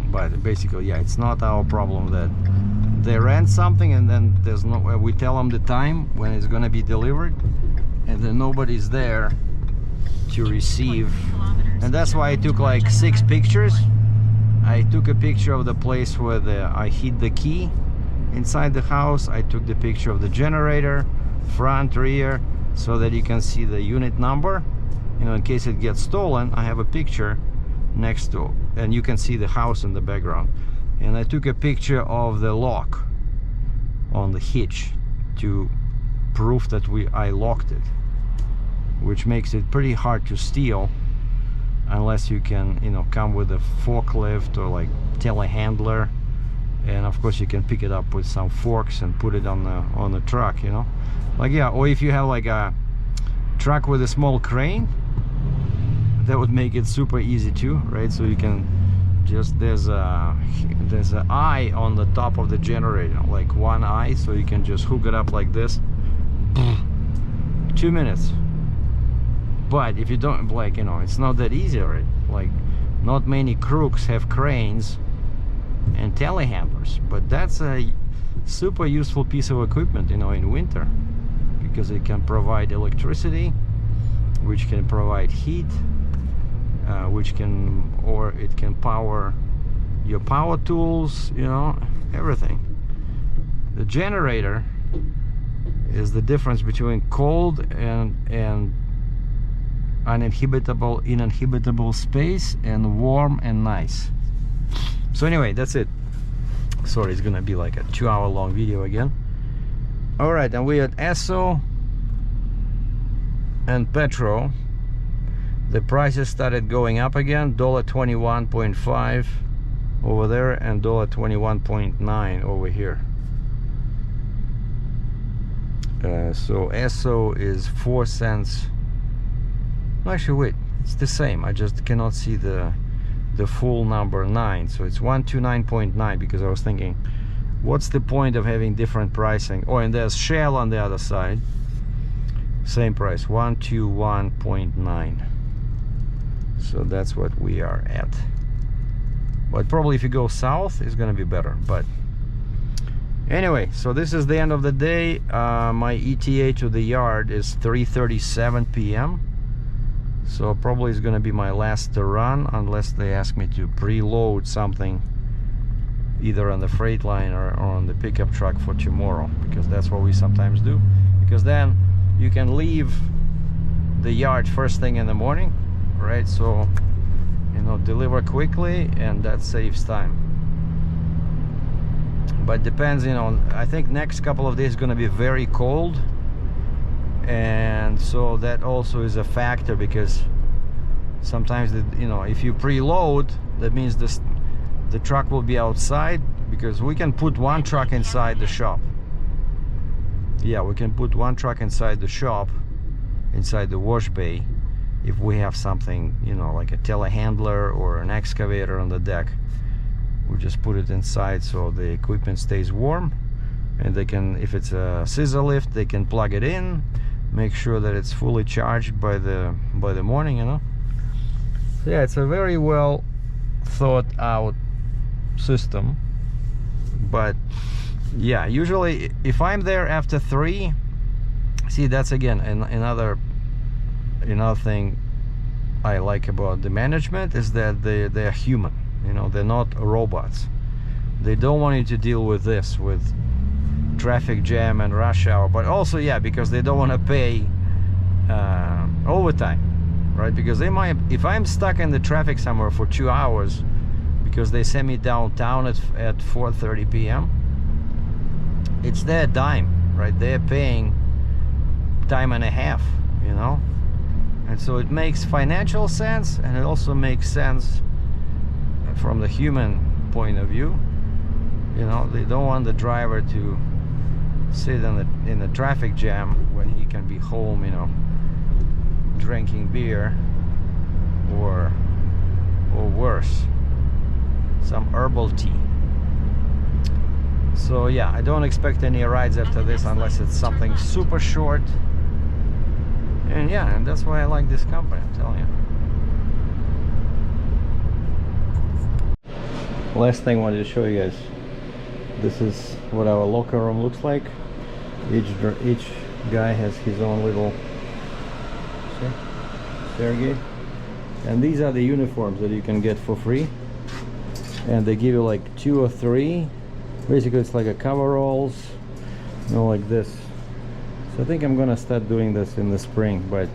But basically, yeah, it's not our problem that they rent something and then there's no, we tell them the time when it's going to be delivered, and then nobody's there to receive. And that's why I took like 6 pictures. I took a picture of the place where I hid the key inside the house. I took the picture of the generator, front, rear, so that you can see the unit number. In case it gets stolen, I have a picture next to, and you can see the house in the background. And I took a picture of the lock on the hitch to prove that I locked it, which makes it pretty hard to steal unless you can come with a forklift or like telehandler. And of course you can pick it up with some forks and put it on the truck, like, yeah. Or if you have like a truck with a small crane, that would make it super easy too, right? So you can just, there's an eye on the top of the generator, like one eye, so you can just hook it up like this. 2 minutes. But if you don't, like, it's not that easy, right? Like, not many crooks have cranes and telehandlers, but that's a super useful piece of equipment, you know, in winter, because it can provide electricity, which can provide heat, it can power your power tools, you know, everything. The generator is the difference between cold and uninhabitable space and warm and nice. So anyway, that's it. Sorry, it's gonna be like a 2-hour long video again. All right, and we're at Esso and Petro. The prices started going up again. $21.5 over there and $21.9 over here. So Esso is 4 cents. Actually, wait, it's the same. I just cannot see the full number 9. So it's 129.9, because I was thinking, what's the point of having different pricing? Oh, and there's Shell on the other side. Same price, 121.9. So that's what we are at. But probably if you go south, it's gonna be better. But anyway, so this is the end of the day. My ETA to the yard is 3:37 p.m. So probably it's gonna be my last run, unless they ask me to preload something either on the Freightliner or on the pickup truck for tomorrow, because that's what we sometimes do, because then you can leave the yard first thing in the morning, right? So, you know, deliver quickly, and that saves time. But depends, you know, I think next couple of days is going to be very cold, and so that also is a factor, because sometimes you know, if you preload, that means the truck will be outside, because we can put one truck inside the shop. Yeah, we can put one truck inside the shop, inside the wash bay, if we have something, you know, like a telehandler or an excavator on the deck. We just put it inside so the equipment stays warm, and they can, if it's a scissor lift, they can plug it in, make sure that it's fully charged by the morning, you know. So yeah, it's a very well thought out system. But yeah, usually if I'm there after 3, see, that's again another thing I like about the management, is that they're human, you know, they're not robots. They don't want you to deal with this, with traffic jam and rush hour, but also, yeah, because they don't want to pay overtime, right? Because they might, if I'm stuck in the traffic somewhere for 2 hours because they send me downtown at 4:30 p.m., it's their dime, right? They're paying time and a half, you know. And so it makes financial sense, and it also makes sense from the human point of view. You know, they don't want the driver to sit in the traffic jam when he can be home, you know, drinking beer, or worse, some herbal tea. So yeah, I don't expect any rides after this, unless it's something super short. And yeah, and that's why I like this company, I'm telling you. Last thing I wanted to show you guys. This is what our locker room looks like. Each guy has his own little Sergey. And these are the uniforms that you can get for free. And they give you like 2 or 3. Basically it's like a coveralls, you know, like this. So I think I'm gonna start doing this in the spring, but